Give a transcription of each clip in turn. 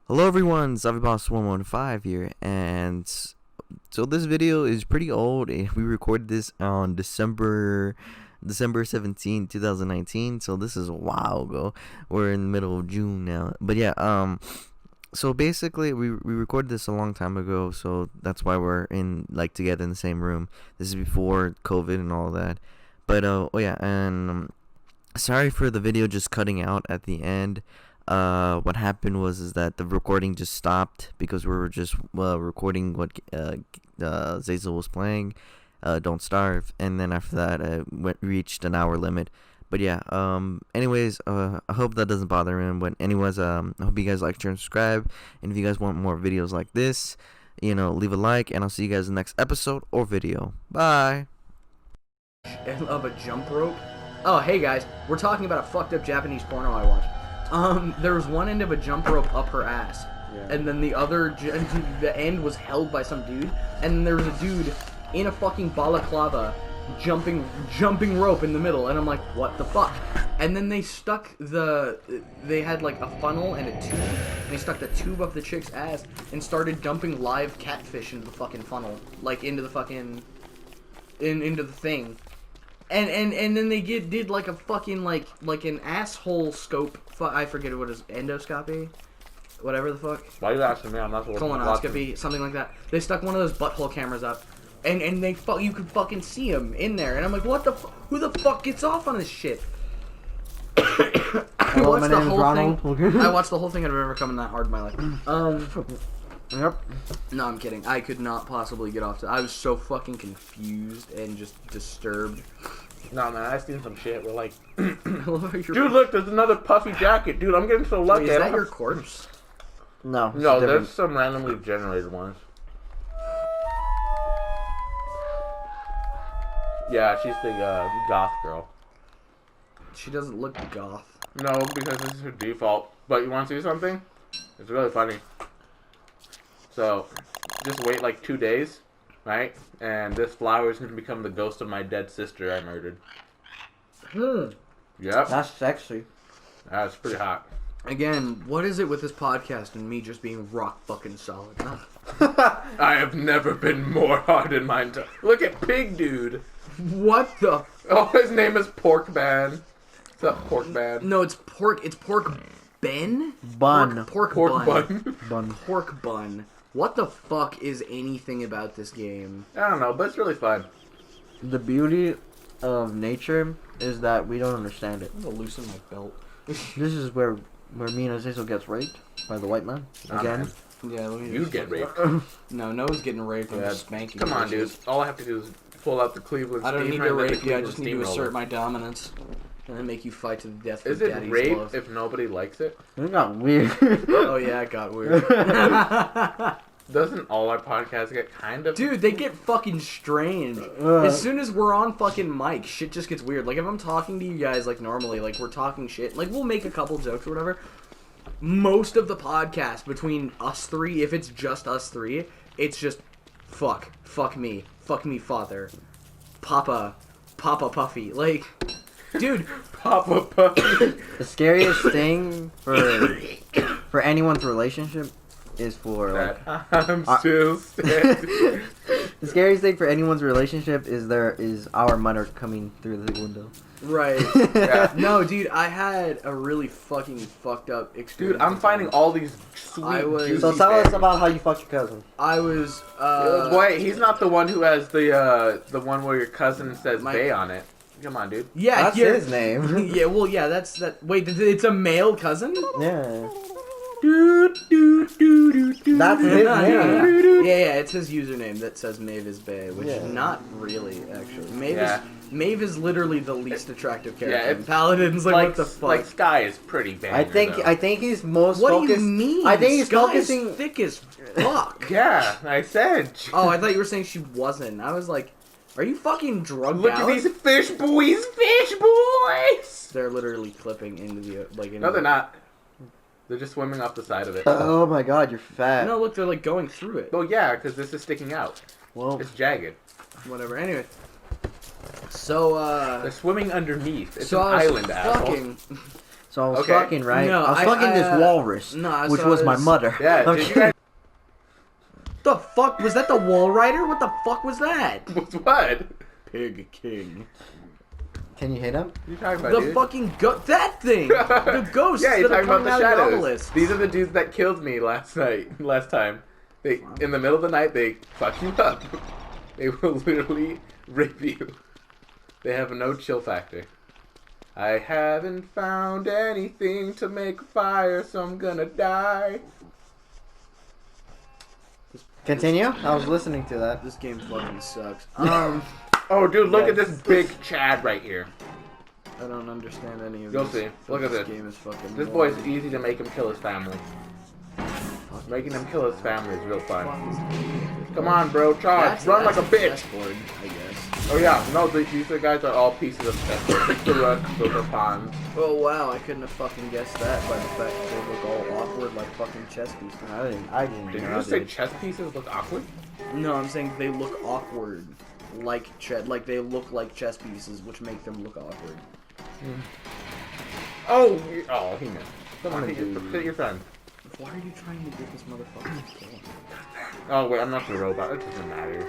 Hello everyone, ZaviBoss115 here, and so this video is pretty old. We recorded this on December 17, 2019, so this is a while ago. We're in the middle of June now. But yeah, so basically we recorded this a long time ago, so that's why we're together in the same room. This is before COVID and all that. But oh yeah, and sorry for the video just cutting out at the end. What happened was that the recording just stopped because we were just recording what Zazel was playing, Don't Starve, and then after that reached an hour limit. But yeah, anyways, I hope that doesn't bother him. But anyways, I hope you guys like, share, and subscribe. And if you guys want more videos like this, leave a like, and I'll see you guys in the next episode or video. Bye. Of a jump rope. Oh, hey guys, we're talking about a fucked up Japanese porno I watched. There was one end of a jump rope up her ass, and then the end was held by some dude, and there was a dude in a fucking balaclava jumping rope in the middle, and I'm like, what the fuck? And then they had like a funnel and a tube, and they stuck the tube up the chick's ass and started dumping live catfish into the fucking funnel, like into the fucking, into the thing. And then they did like a fucking like an asshole scope. I forget what it is, endoscopy, whatever the fuck. Why are you asking me? I'm not supposed to colonoscopy, something like that. They stuck one of those butthole cameras up, and you could fucking see him in there. And I'm like, what the who the fuck gets off on this shit? I watched the whole thing. I watched the whole thing. I've never come in that hard in my life. Yep. No, I'm kidding. I could not possibly get off. I was so fucking confused and just disturbed. No, man, I've seen some shit where, like... Dude, look, there's another puffy jacket. Dude, I'm getting so lucky. Wait, is that your corpse? No, there's some randomly generated ones. Yeah, she's the goth girl. She doesn't look goth. No, because this is her default. But you want to see something? It's really funny. So, just wait like 2 days, right? And this flower is going to become the ghost of my dead sister I murdered. Yep. That's sexy. That's pretty hot. Again, what is it with this podcast and me just being rock fucking solid? I have never been more hard in my entire... Look at Pig Dude. What the... Oh, his name is Pork Man. What's up, Pork Man? No, it's pork... It's pork Ben? Bun. Pork bun. Bun. Pork bun. What the fuck is anything about this game? I don't know, but it's really fun. The beauty of nature is that we don't understand it. I'm gonna loosen my belt. This is where me and Azazel gets raped by the white man. Again. Yeah, let me You get raped. No, Noah's getting raped. I'm Yeah, just spanking. Come on, dude. bitches. All I have to do is pull out the Cleveland I don't need steamer to and then the rape you. I Cleveland just need to steamroller. assert my dominance. And then make you fight to the death Is with it daddy's rape love. if nobody likes it? It got weird. Oh yeah, it got weird. Doesn't all our podcasts get kind of... Dude, they get fucking strange. As soon as we're on fucking mic, shit just gets weird. Like, if I'm talking to you guys, like, normally, like, we're talking shit, like, we'll make a couple jokes or whatever. Most of the podcast between us three, if it's just us three, it's just, fuck me, father, Papa Puffy. Like, dude. Papa Puppy. The scariest thing for anyone's relationship is for like I'm still standing. the scariest thing for anyone's relationship is our mother coming through the window. Right. Yeah. No, dude, I had a really fucking fucked up experience. Dude, I'm finding all these sweet, juicy So tell us berries. about how you fucked your cousin. I was, Wait, he's not the one who has the one where your cousin says My- "bay" on it. Come on, dude. yeah, That's yeah. his name. Yeah, well, yeah, that's that. Wait, it's a male cousin? Yeah. That's his name. Yeah, it's his username that says Mavis Bay, which Yeah. not really, actually. Yeah. Maeve is literally the least attractive character. Yeah, in Paladins, like, what the fuck? Like Sky is pretty bad. I think he's most What focused. do you mean? I think he's Sky's focusing. thick as fuck. Yeah, I said. Oh, I thought you were saying she wasn't. I was like, are you fucking drugged Look out? at these fish boys, fish boys. They're literally clipping into the No, they're not. They're just swimming off the side of it. Oh my god, you're fat. No, look, they're like going through it. Well, yeah, because this is sticking out. Well, It's jagged. Whatever. Anyway, so They're swimming underneath. It's so an I was island, asshole. fucking. So I was Okay. fucking, right? No, I was fucking this walrus, no, I which saw was my this- mother. Yeah, did Okay. you guys The fuck was that? The Wall Rider? What the fuck was that? what? Pig King. Can you hit him? What are you talking about, The dude? fucking that thing. The ghosts Yeah, you're that are talking about coming the out of the shadows. obelisk. These are the dudes that killed me last time. They in the middle of the night they fuck you up. They will literally rape you. They have no chill factor. I haven't found anything to make a fire, so I'm gonna die. Continue. I was listening to that. This game fucking sucks. Oh, dude, look Yeah. at this big Chad right here. I don't understand any of You'll this. see. Look at This this. game is fucking. This boy's easy to make him kill his family. Making him kill his family is real fun. Come on, bro, charge! Run like a bitch! Chessboard, I guess. Oh yeah, no, these guys are all pieces of chess. The rest, those are pawns. Oh wow, I couldn't have fucking guessed that by the fact that they look all awkward like fucking chess pieces. I didn't. Did you know, just say dude. chess pieces look awkward? No, I'm saying they look awkward, like like they look like chess pieces, which make them look awkward. Oh, he missed. Come on, hit your friend. Why are you trying to get this motherfucker killed? Oh wait, I'm not the robot. It doesn't matter.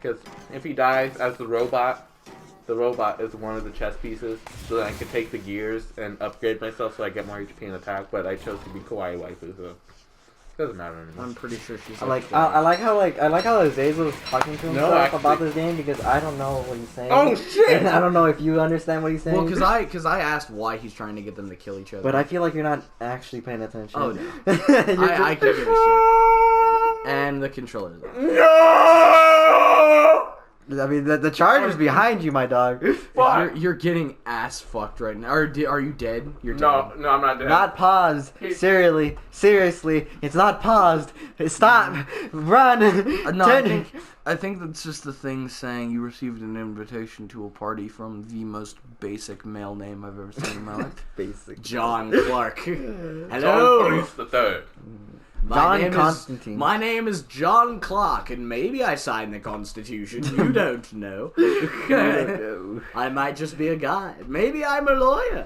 Because if he dies as the robot is one of the chess pieces, so then I can take the gears and upgrade myself so I get more HP and attack. But I chose to be Kawaii Waifu, so it doesn't matter anymore. I'm pretty sure she's. I like how Azazel was talking to himself actually- about this game because I don't know what he's saying. Oh shit! And I don't know if you understand what he's saying. Well, because I asked why he's trying to get them to kill each other. But I feel like you're not actually paying attention. Oh, no. You're I just- could give a shit. And the controller's on. No! I mean, the charger's behind you, my dog. Fuck! You're getting ass fucked right now. Are you dead? You're dead. No, I'm not dead. Not paused. Seriously, it's not paused. Stop. Run. No, I think that's just the thing saying you received an invitation to a party from the most basic male name I've ever seen in my life. Basic. John Clark. John Hello. Police the Third. John Constantine. My name is John Clark, and maybe I signed the Constitution. You don't know. I might just be a guy. Maybe I'm a lawyer.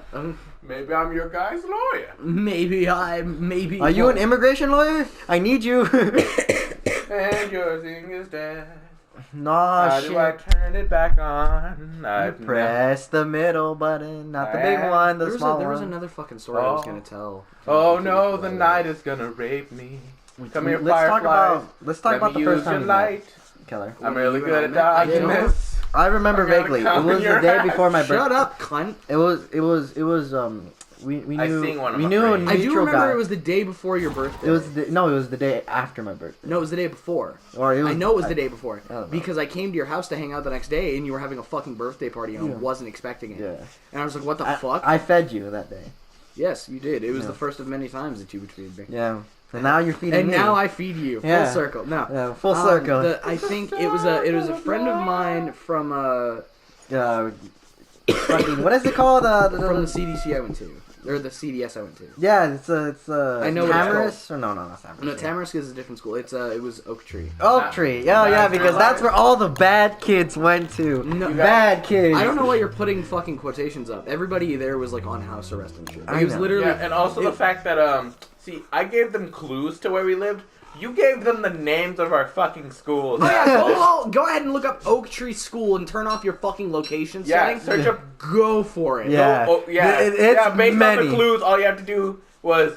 Maybe I'm your guy's lawyer. Maybe. Are you an immigration lawyer? I need you. And your thing is dead. Nah, How shit. do I turn it back on? I've Press the middle button, not the big one, the small There was one. another fucking story I was gonna tell. Oh no, the night is gonna rape me. Come here, Let's talk Fireflies. about Let me the first use time your we met, light. Keller. I'm When really you good and at I met, dodging I know. this. I remember I'm gonna vaguely. It come was in the your day ass. before my birthday. Shut up, cunt. It was we I knew sing one of we my knew a friends. I do mutual remember guy. it was the day before your birthday. It was it was the day after my birthday. No, it was the day before. Or it was, I know it was the day before I don't know. because I came to your house to hang out the next day, and you were having a fucking birthday party, and Yeah. I wasn't expecting it. Yeah. And I was like, "What the fuck?" I fed you that day. Yes, you did. It was Yeah. the first of many times that you would feed me. Yeah. And now you're feeding And me. now I feed you. Yeah. Full circle. No. Yeah, full circle. I think it was a friend of mine from Fucking, what is it called? from the CDC I went to, or the CDS I went to. Yeah, it's I know what it's Tamarisk or no, not Tamarisk. No, Tamarisk is a different school. It was Oak Tree. Oak Tree. Oh yeah, because that's where all the bad kids went to. No, Bad kids. I don't know why you're putting fucking quotations up. Everybody there was like on house arrest and shit. I It was know. literally. Yeah, and also the fact that see, I gave them clues to where we lived. You gave them the names of our fucking schools. Oh, yeah, go ahead and look up Oak Tree School and turn off your fucking location Yeah, settings. search up. Go for it. Yeah. Oh, yeah. It's yeah, based many. on the clues, all you have to do was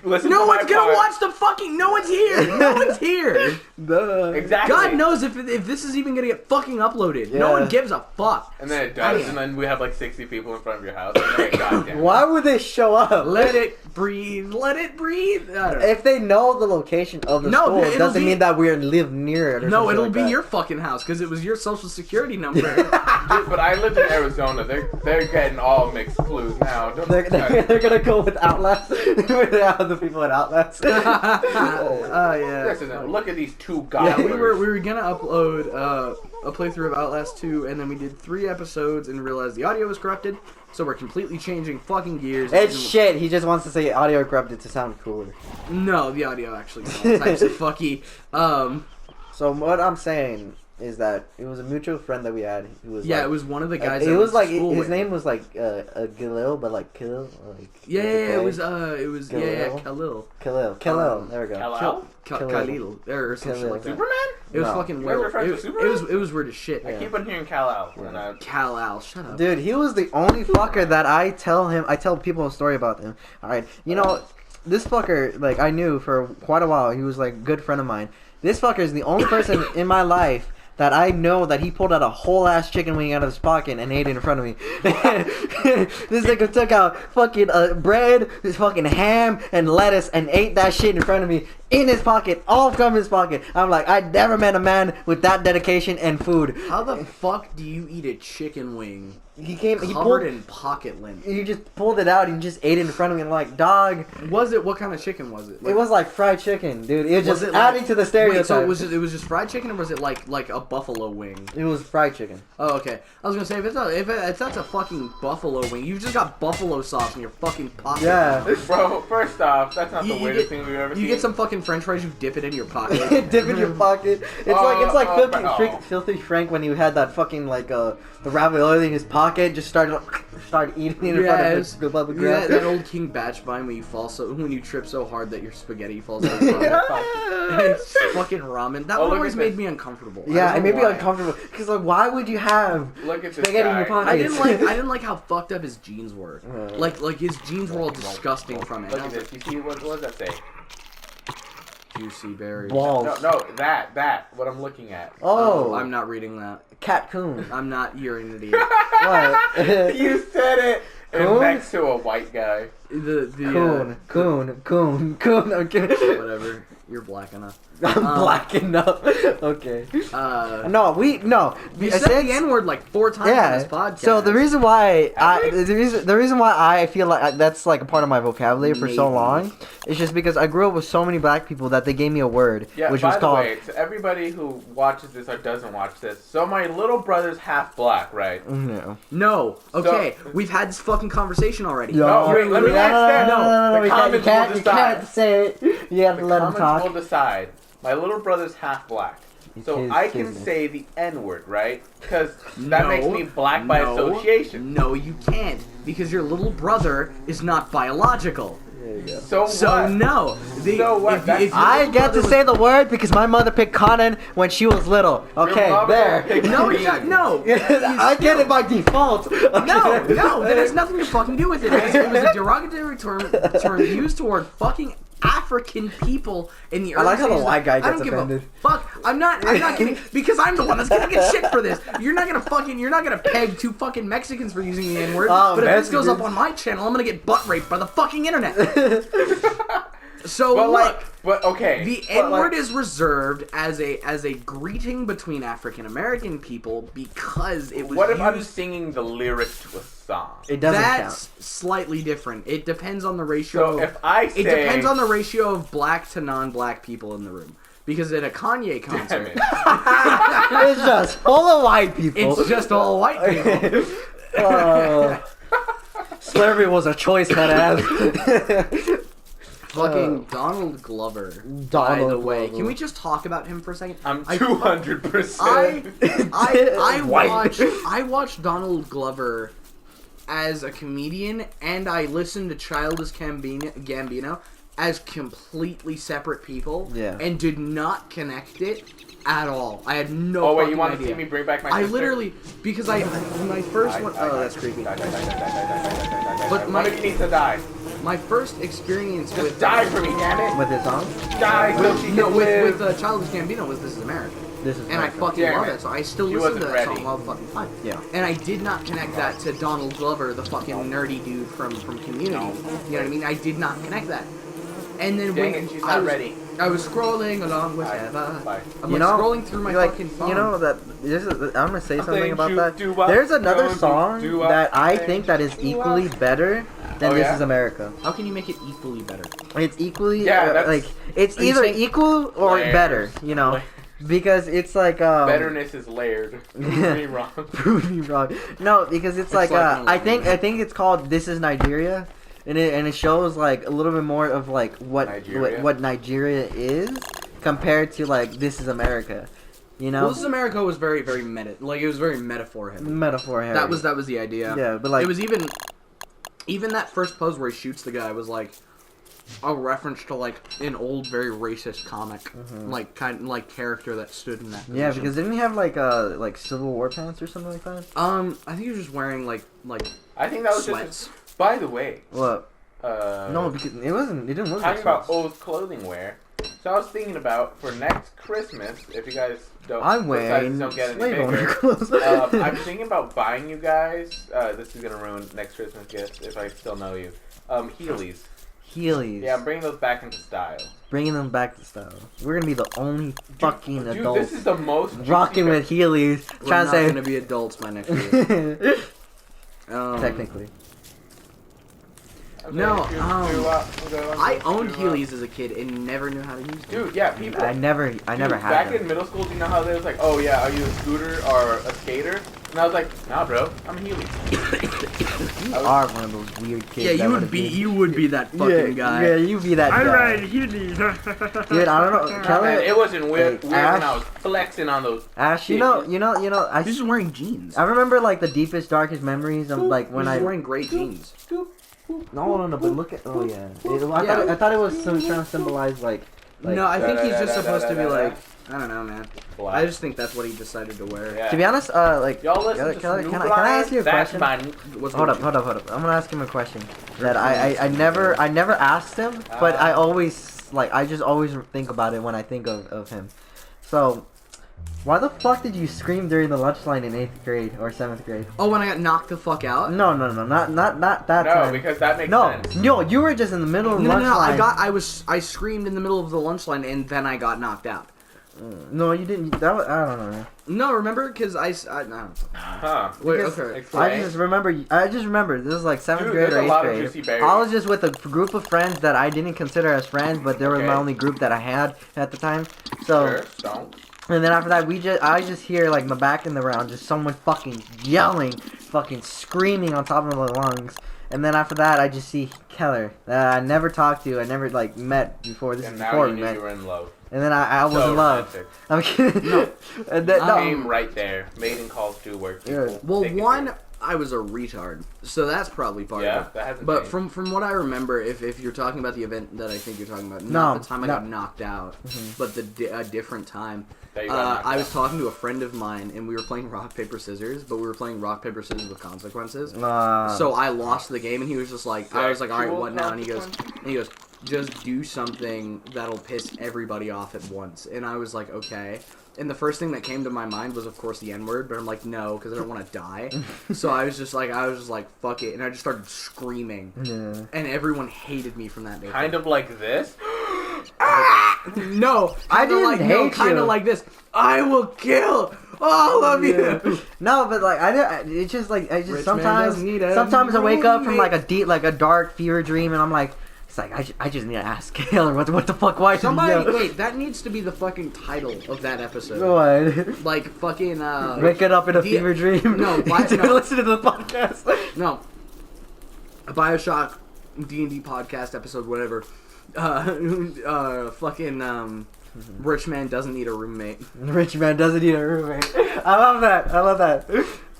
listen No to one's my gonna part. watch the fucking. No one's here. No one's here. Duh. Exactly. God knows if this is even gonna get fucking uploaded. No Yeah. one gives a fuck. And then it does, Damn. and then we have like 60 people in front of your house. And then, goddamn. Why would they show up? Let it breathe. Let it breathe. I don't know. If they know the location of the No, school, it it'll doesn't be- mean that we live near it. Or No, some shit it'll like be that. your fucking house because it was your social security number. Dude, but I lived in Arizona. They're getting all mixed clues now. Don't- They're gonna go with Outlast. With the people at Outlast. Oh yeah. Listen, look at these two Yeah, guys. we were gonna upload a playthrough of Outlast 2, and then we did 3 episodes and realized the audio was corrupted, so we're completely changing fucking gears. It's shit. He just wants to say audio corrupted to sound cooler. No, the audio actually got all types of fucky. So what I'm saying is that it was a mutual friend that we had. Who was Yeah, like, it was one of the like, guys. it I was went like to school his with. name was like Galil, but like Khalil. Like Yeah, with yeah, the it K. was Khalil? Khalil. Khalil. There we go. Kal-El? Khalil or some shit Khalil. like that. Superman? It was No. fucking You guys weird. refer to It Superman? was weird as shit. I keep on hearing Kal-El. Yeah. Kal-El, shut up. Dude, he was the only fucker that I tell people a story about him. Alright, you know, this fucker, like, I knew for quite a while. He was, like, a good friend of mine. This fucker is the only person in my life that I know that he pulled out a whole ass chicken wing out of his pocket and ate it in front of me. This nigga took out fucking bread, his fucking ham, and lettuce and ate that shit in front of me in his pocket, all from his pocket. I'm like, I never met a man with that dedication and food. How the fuck do you eat a chicken wing He covered pulled, in pocket lint? he just pulled it out and just ate it in front of me. And like, dog, What kind of chicken was it? it was like fried chicken, dude. It was just it adding to the stereotype. Wait, so it was just fried chicken, or was it like a buffalo wing? It was fried chicken. Oh, okay. I was gonna say if that's a fucking buffalo wing, you've just got buffalo sauce in your fucking pocket. Yeah. Bro, first off, that's not the You weirdest get- thing we've ever seen. You get some fucking French fries, you dip it in your pocket. Dip in your pocket. It's like filthy, no. filthy Frank when he had that fucking like the ravioli in his pocket. Just started eating it in Yes. front of the public Yeah, crowd. that old King Batch vine when you trip so hard that your spaghetti falls out. It's fucking ramen. That Oh, one look always at made this. me uncomfortable. I Yeah, don't it made know me why. uncomfortable because like, why would you have Look at this spaghetti in guy. your pocket? I didn't like how fucked up his jeans were. Like his jeans were all disgusting from it. Look at this. You see, what does that say? Juicy berry. balls. No, that. What I'm looking at. Oh, I'm not reading that. cat coon. I'm not. You're an idiot. What? You said it. Coon? And next to a white guy. The Coon. I'm kidding. whatever. You're black enough. I'm blacking up. Okay. Uh, No. you said the N word like 4 times on this podcast. So the reason why Have we? the reason why I feel like that's like a part of my vocabulary for so Maybe. long is just because I grew up with so many black people that they gave me a word Yeah, which by was the called way, to everybody who watches this or doesn't watch this, so my little brother's half black, right? no. No. Okay. We've had this fucking conversation already. No, wait, let me extend. No, The you comments will you decide. can't say it. You have The to let him comments talk. will decide. My little brother's half black. So his I can business. say the N-word, right? Because that No, makes me black by association. No, you can't because your little brother is not biological. There you go. So, So what? no. So what? That's- your I little get to brother say the word because my mother picked Conan when she was little. Okay, mother there. picked- No, you got no. I get it by default. No, that has nothing to fucking do with it. It was a derogatory term used toward fucking African people in the I early like how the stages. white guy I gets don't give offended. a fuck. I'm not kidding because I'm the one that's gonna get shit for this. You're not gonna peg 2 fucking Mexicans for using the N-word. Oh, but if this goes up Mexicans. on my channel, I'm gonna get butt raped by the fucking internet. So But look. okay. The but, N-word like, is reserved as a greeting between African American people because it was What if I'm used. singing the lyrics to a song? It doesn't That's count. slightly different. It depends on the ratio. So of, if I say it depends on the ratio of black to non-black people in the room. Because at a Kanye Damn concert, it. It's just full of white people. it's just all white people. Slavery was a choice, that ass. Fucking Donald Glover. by Donald the way, Glover. can we just talk about him for a second? I'm I- 200%. I watched Donald Glover as a comedian, and I listened to Childish Gambino as completely separate people, Yeah. and did not connect it at all. I had no. Oh wait, you fucking want to idea. see me bring back my I sister? literally because when I first went. Oh, that's creepy. But But one my- of you needs to die. My first experience Just with die for me, damn it. With his song? Die so she can live. with Childish Gambino was This Is America. This is And I America. fucking Damn love it. it, so I still She listen to wasn't that ready. song all the fucking time. Yeah. And I did not connect that to Donald Glover, the fucking nerdy dude from Community. You know what I mean? I did not connect that. And then Dang when it, she's I not was, ready. I was scrolling along with Bye. Eva. Bye. I'm You like know, scrolling through my like, fucking phone. you know that this is, I'm gonna say something think about you that. do what There's another you song do that I think think that is you equally what. better than Oh, This yeah? Is America. How can you make it equally better? It's equally Yeah, that's- like it's Are you either saying- equal or Layers. better, you know, Layers. because it's like Betterness is layered. Prove me wrong. Prove me wrong. No, because it's like, like one of I those think it's called This Is Nigeria, and it shows like a little bit more of like Nigeria? what Nigeria is compared to like This Is America. You know, Well, This Is America was very, very meta. Like it was very metaphor heavy. metaphor. Harry. That was the idea. Yeah, but like it was even that first pose where he shoots the guy was like a reference to like an old, very racist comic, like kind of like character that stood in that. Position. Yeah, because didn't he have like Civil War pants or something like that? I think he was just wearing like I think that was sweats. just. By the way, What? No, because it wasn't. It didn't look like talking about sweats. old clothing wear. So I was thinking about for next Christmas, if you guys don't, I'm wearing don't get any slave owner bigger. clothes. I'm thinking about buying you guys. This is gonna ruin next Christmas gift if I still know you. Heelys. Heelys. Yeah, I'm bringing those back into style. Bringing them back to style. We're gonna be the only fucking Dude, adults this is the most rocking with Heelys. We're Trying not to gonna be adults by next year. technically. I owned Heelys as a kid and never knew how to use them. Dude, yeah, people. I never had Back them. in middle school, do you know how they was like, oh yeah, are you a scooter or a skater? And I was like, nah, bro, I'm a Heelys. You are one of those weird kids. Yeah, that you would be that fucking guy. Yeah, you be that guy. Heelys. Dude, I don't know. Kelly, Man, it wasn't weird, Hey, when Ash? I was flexing on those. Ash, you know. He's just wearing jeans. I remember like the deepest, darkest memories of like when He's wearing gray jeans. No, but look at. Oh yeah. I thought it was trying to symbolize like. No, I think he's just supposed to be like, I don't know, man. Black. I just think that's what he decided to wear. Yeah. To be honest, like. Y'all listen to Kelly, Snoop can I ask you a That's question? my... What's Hold going up. I'm gonna ask him a question that I never asked him, but I just always think about it when I think of him. So, why the fuck did you scream during the lunch line in 8th grade or 7th grade? Oh, when I got knocked the fuck out? No, not that No, time. because that makes No, sense. no, you were just in the middle of No, lunch line. I screamed in the middle of the lunch line and then I got knocked out. No, you didn't. That was, I don't know. Man. No, remember? Because no. Huh. Wait, Because okay. Explain. I just remember. This was like 7th Dude, grade or there's a 8th lot of grade. juicy berries. I was just with a group of friends that I didn't consider as friends, but they were Okay. my only group that I had at the time. So, Sure, don't. and then after that, I just hear like my back in the round, just someone fucking yelling, fucking screaming on top of my lungs. And then after that, I just see Keller that I never talked to, I never like met before. This And is now before you we knew met. you were in love. And then I was So in love. romantic. I'm kidding. No. And then, Name right there. Maiden calls do work. Yeah. People. Well, Take it one, there. I was a retard, so that's probably part Yeah, of it. that hasn't But changed. from what I remember, if you're talking about the event that I think you're talking about, No, not the time I no. got knocked out, but a different time. That you got knocked I was out. talking to a friend of mine, and we were playing rock paper scissors, but we were playing rock paper scissors with consequences. So I lost the game, and he was just like, I was like, all right, what now? And he goes, just do something that'll piss everybody off at once. And I was like, okay. And the first thing that came to my mind was, of course, the N-word, but I'm like, no, because I don't want to die. So I was just like, fuck it, and I just started screaming, yeah. and everyone hated me from that day. Kind of like this. No, I didn't like, hate no, kind you. of like this. I will kill all of you. No, but like it's just like I just Rich man sometimes doesn't need a sometimes I wake up from roommate. like a dark fever dream and I'm like it's like I just need to ask Taylor what the fuck why did he Somebody, yell? wait, that needs to be the fucking title of that episode. What? Like fucking Waking up in a the- fever dream. No, why- To no. listen to the podcast. No, a Bioshock D&D podcast episode, whatever. Fucking rich man doesn't need a roommate. Rich man doesn't need a roommate. I love that.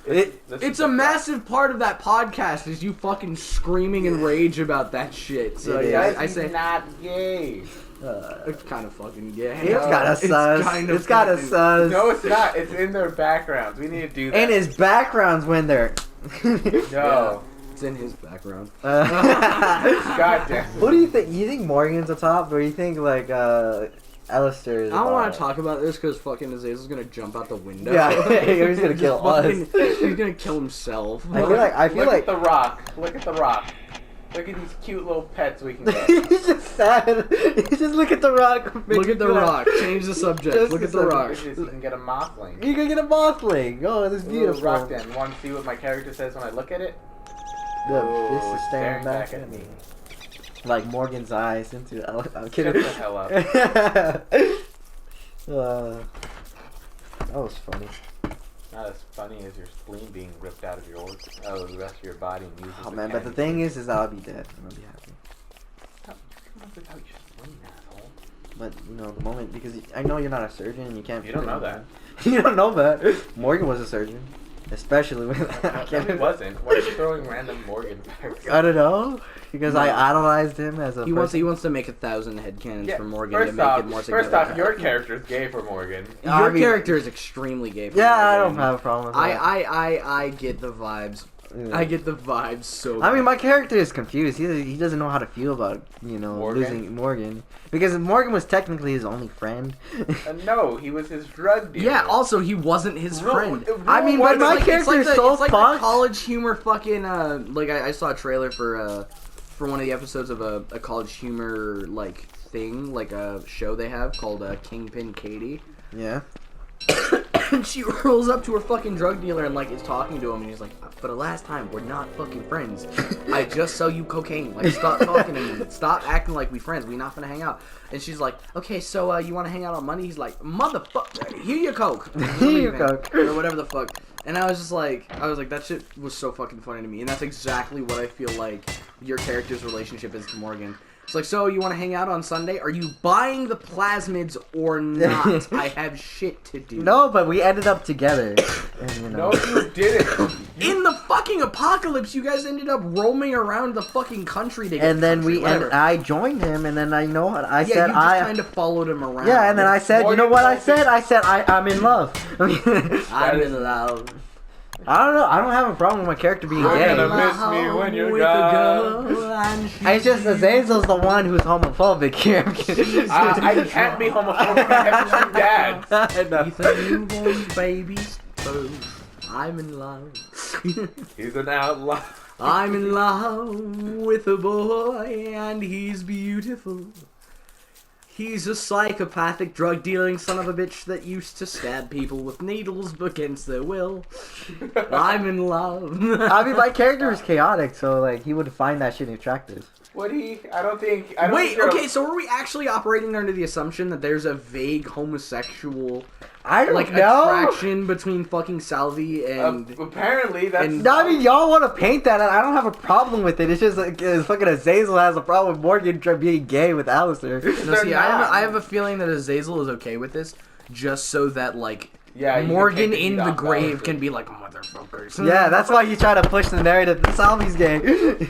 It's a massive part of that podcast is you fucking screaming in rage about that shit. So It yeah, is. I say not gay. it's kind of fucking gay. It's got a sus. kind of It's got a fucking- sus. No, it's not. It's in their backgrounds. We need to do that. And his backgrounds when they're. No. It's in his background. God damn. What do you think? You think Morgan's a top, or you think like Alistair is? I don't want to to talk about this because fucking Azazel's gonna jump out the window. Yeah, he's gonna Just kill us. fucking- He's gonna kill himself. I feel Look like at the rock. Look at the rock. Look at these cute little pets we can get. he's just sad. He's just look at the rock. Look at the rock. Change the subject. Just Look at the the subject. rock. Which is, you can get a mothling. You can get a mothling. Oh, this is A little beautiful. rock den. Want to see what my character says when I look at it? Look, Oh, this is it's staring back at me. Like Morgan's eyes into. I'm kidding. Shut the hell up. That was funny. Not as funny as your spleen being ripped out of your the rest of your body and used as Oh a man, but the candy. thing is I'll be dead. And I'll be happy. Stop. Come up without your spleen, asshole. But the moment because I know you're not a surgeon and you can't. You don't know that. You don't know that. Morgan was a surgeon, especially with. He wasn't. Why are you throwing random Morgan facts? I don't know because I idolized him as a. He wants to make 1,000 headcanons for Morgan to First make off, it more first significant. off, your character's gay for Morgan. Your I mean- character is extremely gay. For Yeah, Morgan. I don't have a problem with that. I get the vibes. Yeah. I get the vibes so. I mean, bad. my character is confused. He doesn't know how to feel about Morgan? losing Morgan because Morgan was technically his only friend. No, he was his drug dealer. Yeah. Also, he wasn't his No, friend. I mean, but my character is so it's like fucked. the college humor fucking like I saw a trailer for one of the episodes of a college humor like thing, like a show they have called Kingpin Katie. Yeah. And she rolls up to her fucking drug dealer and like is talking to him and he's like, for the last time, we're not fucking friends. I just sell you cocaine. Like, stop talking to me. Stop acting like we friends. We not gonna hang out. And she's like, okay, so you want to hang out on Monday? He's like, motherfucker, here you coke. Here you coke. Or whatever the fuck. And I was like, that shit was so fucking funny to me. And that's exactly what I feel like your character's relationship is to Morgan. It's like, so you want to hang out on Sunday? Are you buying the plasmids or not? I have shit to do. No, but we ended up together. And, No, you didn't. In the fucking apocalypse, you guys ended up roaming around the fucking country together. And then I joined him, and then I you just kind of followed him around. Yeah, and then I said, you know what I said? I said I'm in love. I'm in love. I don't know. I don't have a problem with my character being You're gay. gonna miss me when you're With a gone. girl and she- It's just Azazel's the one who's homophobic here. I can't be homophobic. I have two dads. With a newborn baby, so I'm in love. He's an outlaw. I'm in love with a boy, and he's beautiful. He's a psychopathic, drug-dealing son of a bitch that used to stab people with needles against their will. I'm in love. I mean, my character is chaotic, so like he would find that shit attractive. Would he? I don't think. Wait, okay, so are we actually operating under the assumption that there's a vague homosexual I don't like know. attraction between fucking Salvi and apparently that's. and- No, I mean, y'all want to paint that, and I don't have a problem with it. It's just like fucking Azazel has a problem with Morgan being gay with Alistair. No, They're see, not. I have a feeling that Azazel is okay with this, just so that like Yeah, you can Morgan take the in heat the off grave Alistair. can be like motherfuckers. Yeah, that's why you try to push the narrative that Salvi's gay.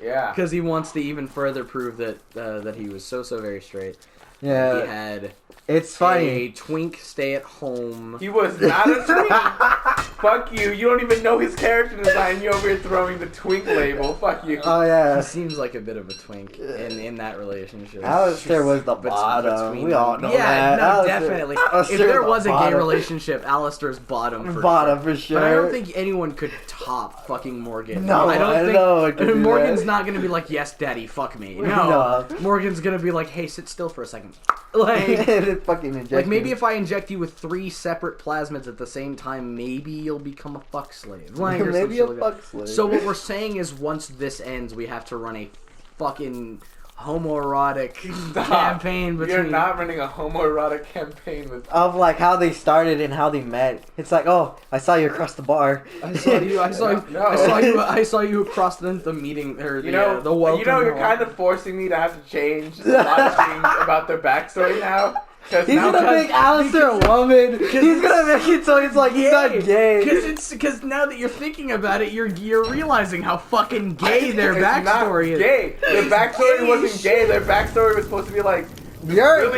Yeah. because he wants to even further prove that that he was so very straight. He Yeah, had it's a funny. twink stay at home. He was not a twink. Fuck you. You don't even know his character design. You over here throwing the twink label. Fuck you. Oh He yeah, seems like a bit of a twink in that relationship. Alistair was the Bet- bottom. between We all them. know Yeah, that. no, Alistair- definitely. Alistair If there was the a gay bottom. relationship, Alistair's bottom for Bottom sure. for sure. But I don't think anyone could top fucking Morgan. No, I don't I think know it could do Morgan's that. not gonna be like, "Yes, daddy, fuck me." No, No. Morgan's gonna be like, "Hey, sit still for a second." Like, It fucking injected. like maybe if I inject you with 3 separate plasmids at the same time, maybe you'll become a fuck slave. Like, or some maybe shit a like that. fuck slave. So what we're saying is, once this ends, we have to run a fucking homoerotic Stop. campaign between. You're not running a homoerotic campaign with. of like how they started and how they met. It's like, oh, I saw you across the bar. I saw you. I saw you. No. I saw you. I saw you across the meeting or You the, know, the welcome. you're hall. kind of forcing me to have to change a lot of things about their backstory now. He's gonna make Alistair a woman. He's gonna make it so it's like he's not gay. Because now that you're thinking about it, you're realizing how fucking gay their It's backstory not is. gay. Their It's backstory gay wasn't as gay. shit. Their backstory was supposed to be like You're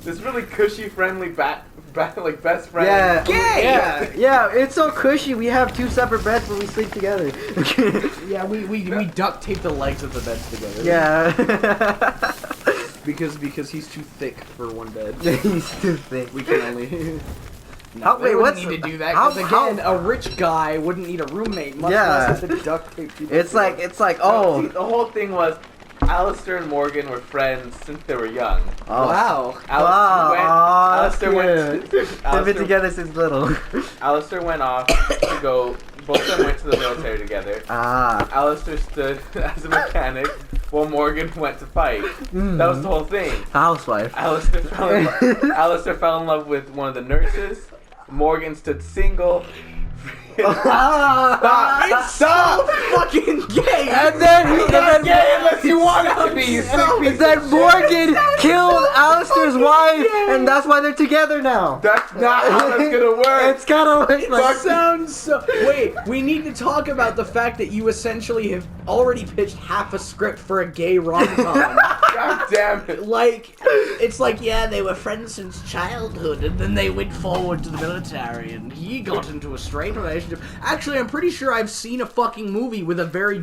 this really cushy, friendly like best friend. yeah, Gay! yeah. It's so cushy. We have 2 separate beds, but we sleep together. Yeah, we duct tape the legs of the beds together. Yeah. Because he's too thick for one bed. He's too thick. We can only. No, How- they wait, wouldn't what's- need to do that how- because how- again, a rich guy wouldn't need a roommate, much Yeah. less have to duct tape people. It's like See, oh. the whole thing was Alistair and Morgan were friends since they were young. Oh. Wow. Alistair Wow, went. They've been Alistair, together since little. Alistair went off to go. Both of them went to the military together. Ah. Alistair stood as a mechanic while Morgan went to fight. That was the whole thing. Housewife. Alistair fell in love with one of the nurses. Morgan stood single. It's so fucking gay. And then It's not gay unless you want it to be. You sick piece and then of shit. Morgan killed Alistair's wife, and that's why they're together now. That's not how that's gonna work. It's kind of It like sounds so. Wait, we need to talk about the fact that you essentially have already pitched half a script for a gay rom-com. God damn it. Like, it's like, yeah, they were friends since childhood, and then they went forward to the military, and he got into a straight relationship. Actually, I'm pretty sure I've seen a fucking movie with a very,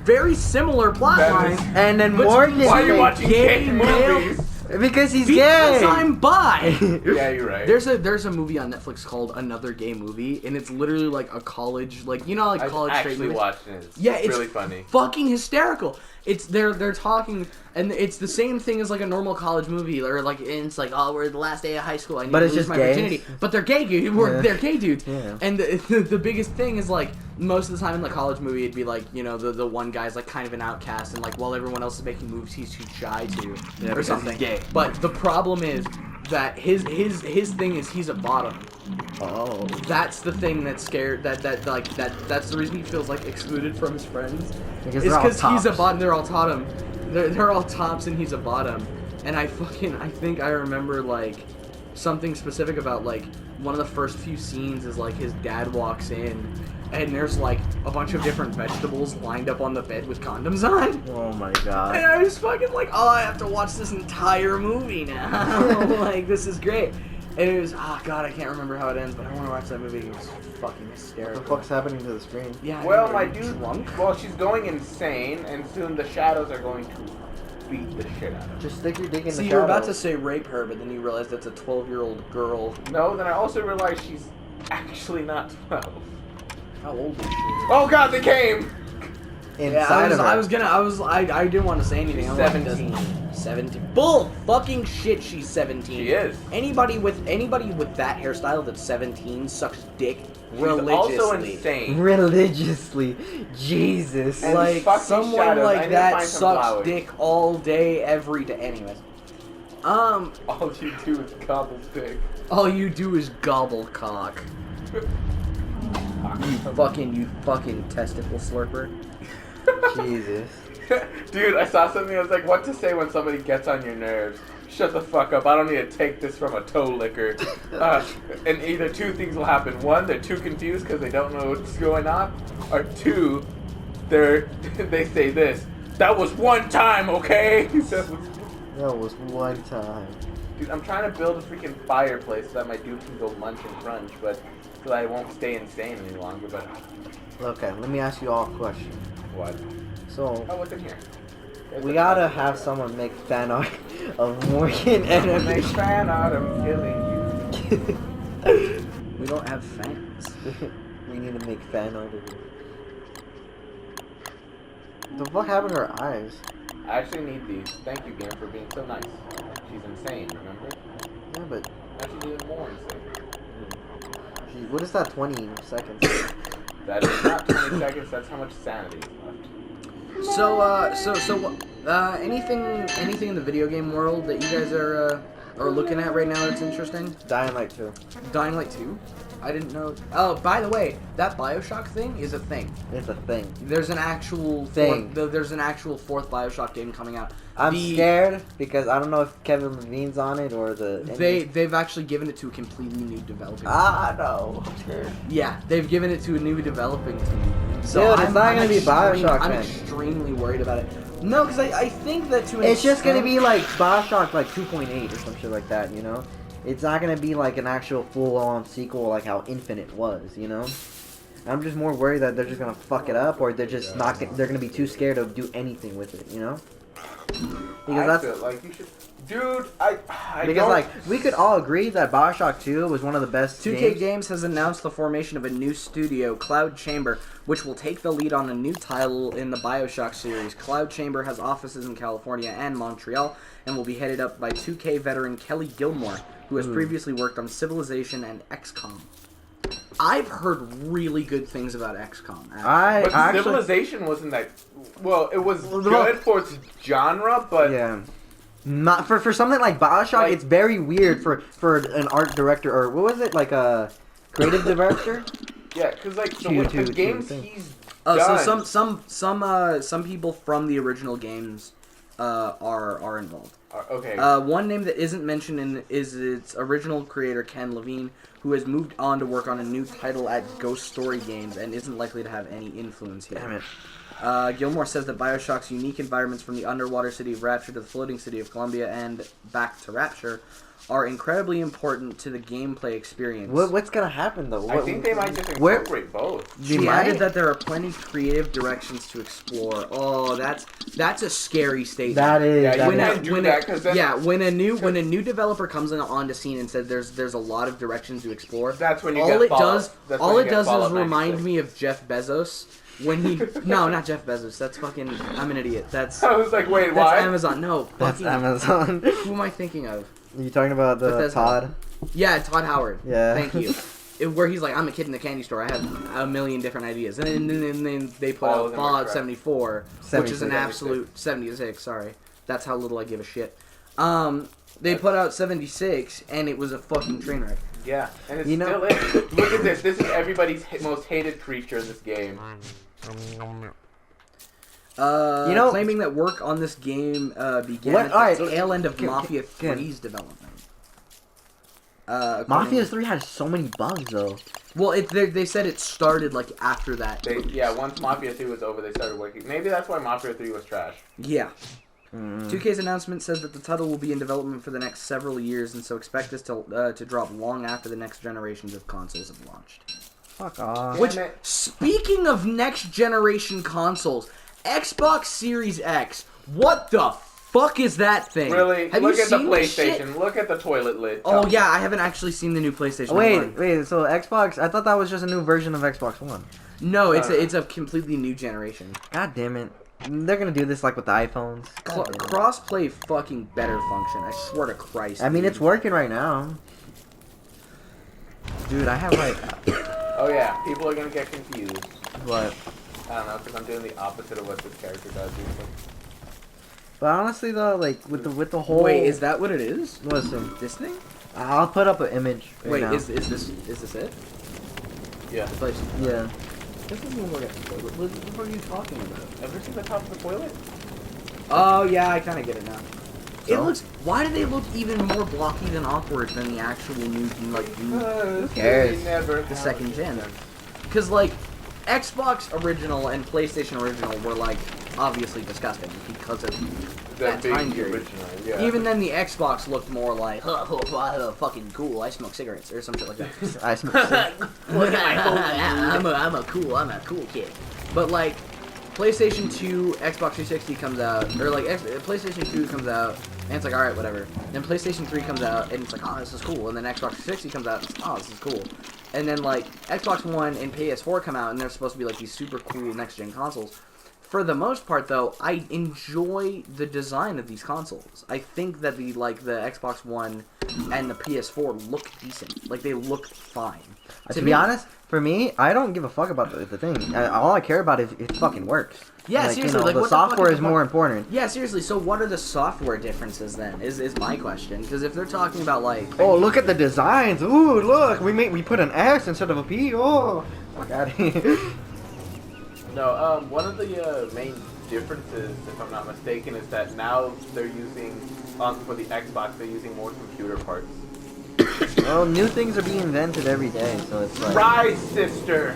very similar plot That line. is- and then But Morgan. Why are you Gay watching gay male- movies? Because he's Because gay. I'm bi. Yeah, you're right. There's a movie on Netflix called Another Gay Movie, and it's literally like a college, like, you know, like I college straight actually movies. watched it. It's Yeah, it's really funny. fucking hysterical. It's they're talking, and it's the same thing as like a normal college movie, or like, and it's like, oh, we're the last day of high school, I need But to it's lose just my gays. virginity. But they're gay dudes. Yeah. They're gay dudes. Yeah. And the biggest thing is like most of the time in the college movie, it'd be like, you know, the one guy's like kind of an outcast, and like while everyone else is making moves, he's too shy to, or because something. he's gay. But the problem is that his thing is he's a bottom. Oh. That's the thing that's scared. That's the reason he feels like excluded from his friends. Because It's they're all because he's a tops. bottom. They're all bottom. They're all tops and he's a bottom. And I think I remember like something specific about like one of the first few scenes is like his dad walks in and there's like a bunch of different vegetables lined up on the bed with condoms on. Oh my And god. I was fucking like, oh, I have to watch this entire movie now. Like, this is great. And it was, oh god, I can't remember how it ends, but I want to watch that movie. It was fucking What hysterical. the fuck's happening to the screen? Yeah. I Well, know, my are you dude. drunk? Well, she's going insane, and soon the shadows are going to beat the shit out of her. Just stick your dick in See, the you were about to shadows. say rape her, but then you realized that's a 12-year-old girl. No, then I also realized she's actually not 12. How old is she? Oh god, they came! Inside of her. I didn't want to say anything. She's I'm like, 17. 17. Bull fucking shit, she's 17. She is. Anybody with that hairstyle that's 17 sucks dick She's religiously. also insane. Religiously. Jesus. And Like, fucking someone shadows. I like need to that find some sucks flowers. dick all day, every day. Anyways. All you do is gobble dick. All you do is gobble cock. You fucking testicle slurper. Jesus. Dude, I saw something. I was like, what to say when somebody gets on your nerves? Shut the fuck up. I don't need to take this from a toe licker. And either two things will happen. One, they're too confused because they don't know what's going on. Or two, they say this. That was one time, okay? That was one time. Dude, I'm trying to build a freaking fireplace so that my dude can go munch and crunch, but so that I won't stay insane any longer. But Okay, let me ask you all a question. what? So, Oh, what's in here? we gotta have someone make fan art of Morgan And and make fan art, I'm killing you. We don't have fans. We need to make fan art of her. The fuck happened to her eyes? I actually need these. Thank you, game, for being so nice. She's insane, remember? Yeah, but Now she's even more insane. gee, what is that 20 seconds? That is not 20 seconds, that's how much sanity is left. Anything in the video game world that you guys are looking at right now that's interesting? Dying Light 2. Dying Light 2? I didn't know. Oh, by the way, that BioShock thing is a thing. It's a thing. There's an actual Thing. There's an actual fourth BioShock game coming out. I'm scared because I don't know if Kevin Levine's on it or the... They've actually given it to a completely new developing. Ah, no. I'm scared. Yeah, they've given it to a new developing team. So Dude, it's not gonna be BioShock, I'm man. extremely worried about it. No, because I think that to an It's just gonna extent- be like BioShock like 2.8 or some shit like that, you know? It's not gonna be like an actual full-on sequel like how Infinite was, you know? I'm just more worried that they're just gonna fuck it up or they're just not they're gonna be too scared to do anything with it, you know? Because I that's feel like you should... Dude, I because don't... like we could all agree that BioShock 2 was one of the best 2K games. Games has announced the formation of a new studio, Cloud Chamber, which will take the lead on a new title in the BioShock series. Cloud Chamber has offices in California and Montreal, and will be headed up by 2K veteran Kelly Gilmore, who has previously worked on Civilization and XCOM. I've heard really good things about XCOM. Actually. But Actually, Civilization wasn't that... Well, it was Well, good for its genre, but... yeah. Not for something like BioShock, Like- it's very weird for an art director or what was it like a creative director Yeah, because like To the games think. he's So done. some people from the original games are involved. Okay. One name that isn't mentioned is its original creator Ken Levine, who has moved on to work on a new title at Ghost Story Games and isn't likely to have any influence here. Damn it. Gilmore says that Bioshock's unique environments from the underwater city of Rapture to the floating city of Columbia and back to Rapture are incredibly important to the gameplay experience. What's gonna happen though? I think they might just where- incorporate both. They She might? added that there are plenty creative directions to explore. Oh, that's a scary statement. That is. Yeah, that you is- can't do that, 'cause then- when a new developer comes on the scene and says there's a lot of directions to explore. That's when you all get it Fallout. does That's all when you it get does Fallout is remind 96. me of Jeff Bezos when he no, not Jeff Bezos. That's fucking I'm an idiot. That's I was like, wait, that's why? Amazon. No, That's fucking Amazon. who am I thinking of? You talking about the Bethesda. Todd? Yeah, Todd Howard. Yeah. Thank you. Where he's like, I'm a kid in a candy store. I have a million different ideas, and then they put All of out them are Fallout correct. 74, which is an 76. absolute 76. Sorry, that's how little I give a shit. They put out 76, and it was a fucking train wreck. Yeah, and it You know- still is. Look at this. This is everybody's most hated creature in this game. Claiming that work on this game began What- at alright, the tail end of can- Mafia can- 3's development. Mafia 3 had so many bugs though. Well, they said it started like after that. Once Mafia 2 was over, they started working. Maybe that's why Mafia 3 was trash. Yeah. Mm. 2K's announcement says that the title will be in development for the next several years, and so expect this to drop long after the next generations of consoles have launched. Fuck off. Which, Damn it. speaking of next generation consoles, Xbox Series X, what the fuck is that thing? Really? Have Look you at the seen this shit? PlayStation. Look at the toilet lid. Oh yeah, I haven't actually seen the new PlayStation. Wait, 1. wait. So Xbox? I thought that was just a new version of Xbox One. No, it's a completely new generation. God damn it. They're gonna do this like with the iPhones. God damn it. Crossplay fucking better function. I swear to Christ. I mean, dude. it's working right now. Dude, I have like Oh yeah, people are gonna get confused. what? I don't know, because I'm doing the opposite of what this character does usually. But honestly though, like with the whole. Wait, is that what it is? Listen, This thing? I'll put up an image. Right Wait, now. is this it? Yeah. The place? Yeah. This doesn't even look at the toilet. What are you talking about? Ever seen the top of the toilet? Oh yeah, I kind of get it now. It So? looks. Why do they look even more blocky than awkward than the actual new Who cares? the second gen? Because like Xbox original and PlayStation original were like obviously disgusting because of that time period. original, yeah. Even then, the Xbox looked more like, fucking cool. I smoke cigarettes or some shit like that. I smoke cigarettes. Look at my I'm a cool kid. But like, PlayStation 2, Xbox 360 comes out, or like PlayStation 2 comes out, and it's like, all right, whatever. Then PlayStation 3 comes out, and it's like, oh, this is cool. And then Xbox 360 comes out, and it's, oh, this is cool. And then like Xbox One and PS4 come out, and they're supposed to be like these super cool next gen consoles. For the most part, though, I enjoy the design of these consoles. I think that the Xbox One and the PS4 look decent. Like, they look fine. To be honest, for me, I don't give a fuck about the thing. All I care about is if it fucking works. Yeah, like, seriously, You know, like, the what the fuck software is is the more point? important. Yeah, seriously, so what are the software differences then, is my question. Because if they're talking about, like... Oh, look at the designs. Ooh, look, we put an X instead of a P. Oh, fuck out of here. No, one of the main differences, if I'm not mistaken, is that now they're using, for the Xbox, they're using more computer parts. Well, new things are being invented every day, so it's like. Rise, sister!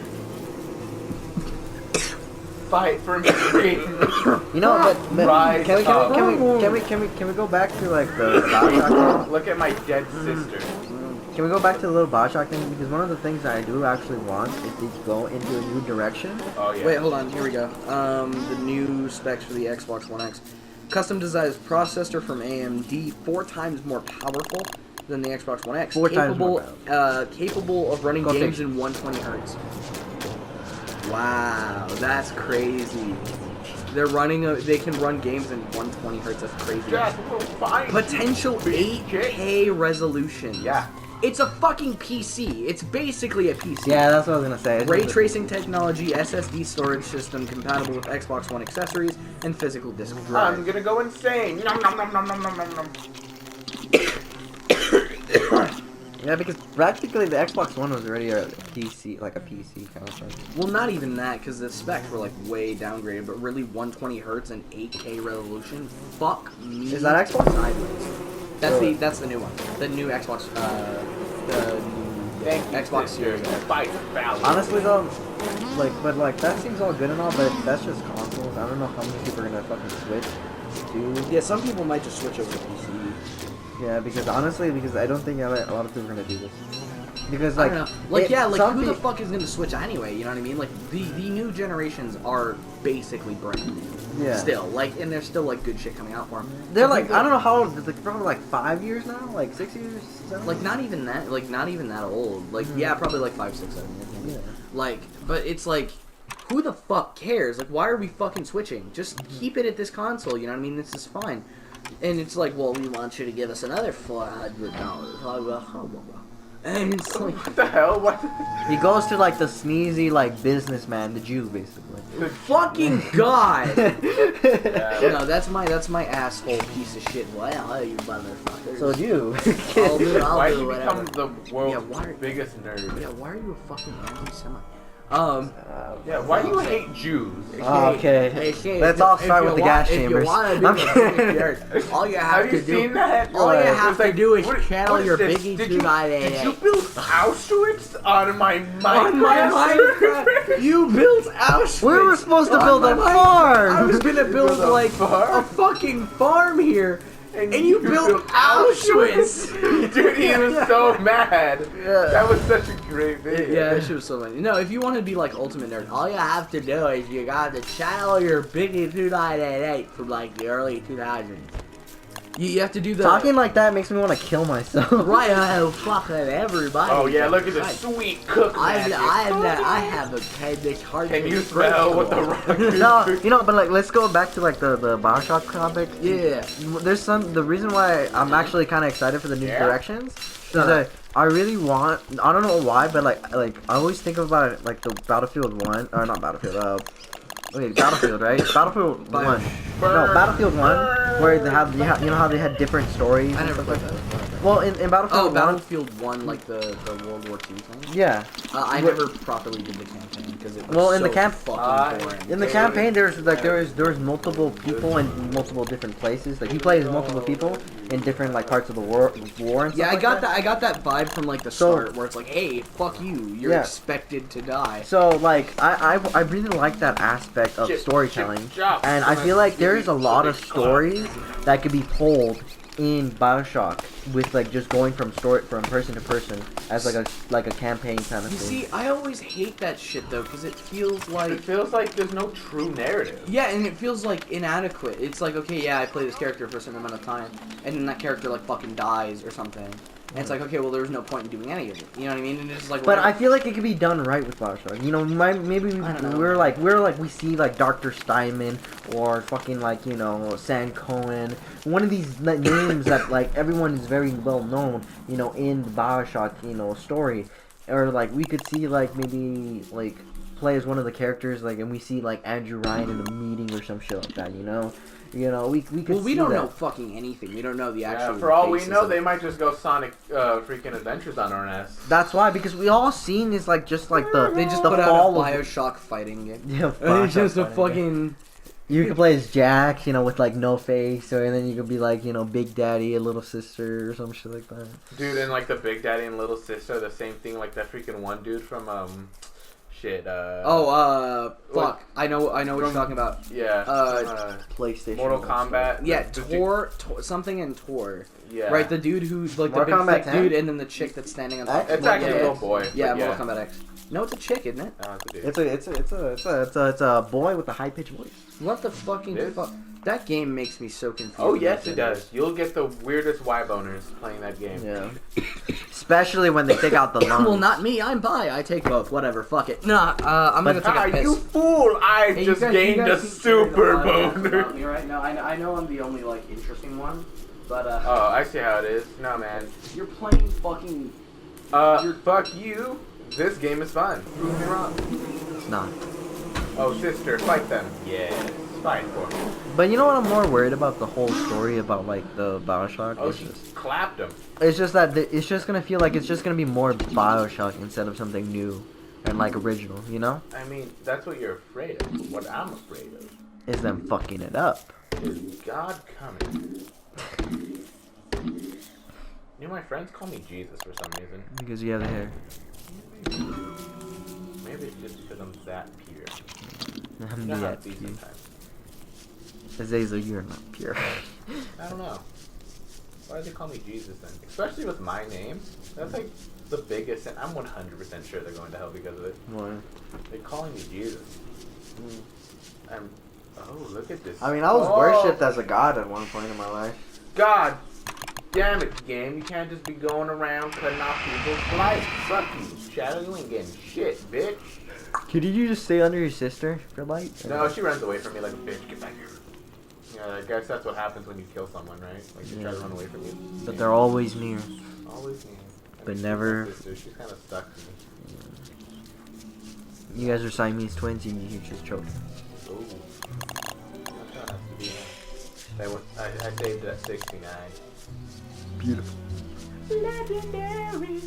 Fight for me! You know, but Rise up. can we go back to like the Bioshock thing? Look at my dead sister. Can we go back to the little Bioshock thing? Because one of the things that I do actually want is to go into a new direction. Oh yeah. Wait, hold on, here we go. The new specs for the Xbox One X. Custom designed processor from AMD, 4 times more powerful than the Xbox One X. 4 times more Capable of running Go games take- in 120 hertz. Wow, that's crazy. They can run games in 120 hertz. That's crazy. Jack, we'll find Potential you, 8K resolution. Yeah. It's a fucking PC. It's basically a PC. Yeah, that's what I was gonna say. It's Ray just- tracing technology, SSD storage system compatible with Xbox One accessories, and physical disk I'm drive. gonna go insane. Nom nom nom nom nom nom nom nom. Yeah, because practically the Xbox One was already a PC, like a PC kind of thing. Well, not even that, because the specs were like way downgraded, but really 120 hertz and 8K resolution. Fuck me. Is that Xbox? Sideways. That's the new one. The new Xbox. The Xbox Series. Fight value. Honestly though, but that seems all good and all, but that's just consoles. I don't know how many people are gonna fucking switch to. Yeah, some people might just switch over to PC. Yeah, because honestly, I don't think a lot of people are gonna do this. Because I like, don't know. Like, yeah, like some who the fuck is gonna switch anyway? You know what I mean? Like the new generations are basically brand new. Yeah. Still, like, and there's still like good shit coming out for them. They're like, I don't know how old. They're probably like 5 years now, like 6 years. 7 Like not even that. Like not even that old. Like yeah, probably like 5, 6, 7 years. Maybe. Yeah. Like, but it's like, who the fuck cares? Like, why are we fucking switching? Just keep it at this console. You know what I mean? This is fine. And it's like, well, we want you to give us another $400. And it's like, What the hell? What? He goes to like the sneezy like businessman, the Jew basically. fucking god. Yeah. No, that's my asshole piece of shit. Well, you motherfuckers. So Jew. Why I'll did do you whatever. become the world's Yeah, why- biggest nerd? Yeah, why are you a fucking anti-Semite? Yeah, why do you hate Jews? Okay. Hey, shit, Let's if all you- start if with you the want- gas if you chambers. wanna be I'm a kidding. nerd, all you have Have to you do, seen that? all you It's have to like, do is what- channel what is your this? biggie Did to you- my Did you build Auschwitz on my Minecraft? on my Minecraft. You built Auschwitz. We were supposed to on build my a Minecraft. farm. I was gonna build build a like farm? a fucking farm here, and you built Auschwitz. Dude, he was so mad. Yeah. That was such a great video. Yeah, that shit was so funny. No, if you want to be like ultimate nerd, all you have to do is you got to channel your Biggie 2988 from like the early 2000s. You have to do the Talking like that makes me want to kill myself. right. Oh, fucking everybody. Oh yeah, look at the Right. sweet cook magic. I have a head that's hard Can to you express smell to what the all. rock is? No, you know, but like, let's go back to like the Bioshock topic. Yeah. There's the reason why I'm actually kind of excited for the new Yeah? directions is that I really want, I don't know why, but like I always think about it like the Battlefield 1, or not Battlefield, wait, Battlefield, right? Battlefield 1. No, Battlefield 1, where they have, you know how they had different stories I and never stuff played like that. that? Well, in Battlefield Oh, 1, Battlefield 1, like the World War II thing? yeah. I What- never properly did the campaign because it was Well, in so the camp- fucking boring. In the campaign, there's multiple people in multiple different places. Like, you play as multiple people in different like parts of the war and stuff Yeah, like I got that vibe from like the So- start where it's like, hey, fuck you, you're Yeah. expected to die. So like I really like that aspect of Chip, storytelling, chip, chop. and I feel like there's a lot of stories that could be told in Bioshock with like just going from person to person as like a campaign kind of You thing. see, I always hate that shit though, because it feels It like feels like there's no true narrative. yeah, and it feels like inadequate. It's like, okay, yeah, I play this character for a certain amount of time, and then that character like fucking dies or something. And it's like, okay, well, there was no point in doing any of it. You know what I mean? And it's just like, But whatever. I feel like it could be done right with Bioshock. You know, maybe I don't know. we see like Dr. Steinman or fucking like, you know, Sam Cohen, one of these names that like everyone is very well known, you know, in the Bioshock, you know, story, or like we could see like maybe like play as one of the characters, like, and we see like Andrew Ryan in a meeting or some shit like that, you know. We could well, we see don't that. know fucking anything. We don't know the actual. Yeah, for all we basis know, of- they might just go Sonic freaking Adventures on our ass. That's why, because we all seen is like just like the They just the put out fall a of Bioshock fighting game. yeah, And it's Bioshock just a fighting game. fucking. You can play as Jack, you know, with like no face, or and then you could be like, you know, Big Daddy, a little sister, or some shit like that. Dude, and like the Big Daddy and Little Sister, the same thing like that freaking one dude from Fuck. I know what you're talking about. yeah, PlayStation. Mortal Kombat. Yeah, the dude- Tor, something in Tor. Yeah, Right, the dude who's like the Mortal big Kombat thick 10? dude, and then the chick that's standing on top. It's Yeah, actually a yeah. little boy. Yeah, but Mortal Kombat X. No, it's a chick, isn't it? Oh, it's a dude. It's a boy with a high pitched voice. What the fucking It is? fuck? That game makes me so confused. Oh yes, about it that. does. You'll get the weirdest Y boners playing that game. Yeah. Especially when they take out the lungs. Well, not me. I'm bi. I take both. Whatever. Fuck it. Nah. I'm gonna take Ah, a piss. you fool! I Hey, you just guys- you gained guys a keep super saying the podcast boner. about me right now. I know I'm the only like interesting one, but Oh, I see how it is. No, man. you're playing fucking. Fuck you. This game is fun. Prove me wrong. It's not. Oh, sister, fight them. Yes. fight for. But you know what? I'm more worried about the whole story about like the Bioshock. Oh, she clapped him. It's just that it's just gonna feel like it's just gonna be more Bioshock instead of something new and like original. You know? I mean, that's what you're afraid of. What I'm afraid of Is them fucking it up. is God coming. You know, my friends call me Jesus for some reason. Because you have the hair. Maybe it's just because I'm that pure. I'm You know how that it's be pure. sometimes. Azazel, you're not pure. I don't know. Why do they call me Jesus then? Especially with my name. That's like the biggest, and I'm 100% sure they're going to hell because of it. Why? They're calling me Jesus. I'm. Oh, look at this. I mean, I was Oh, worshipped as a god at one point in my life. God damn it, game. You can't just be going around cutting off people's lives. Fuck you, Shadow. You ain't getting shit, bitch. Did you just stay under your sister for light? No, she runs away from me like a bitch. Get back here. Yeah, I guess that's what happens when you kill someone, right? Like, they try to run away from you. But they're always near. Always me. But never- My sister, she's kind of stuck to me. You guys are Siamese twins and you just children. Ooh. That has to be nice. I saved at 69. Beautiful. Legendary.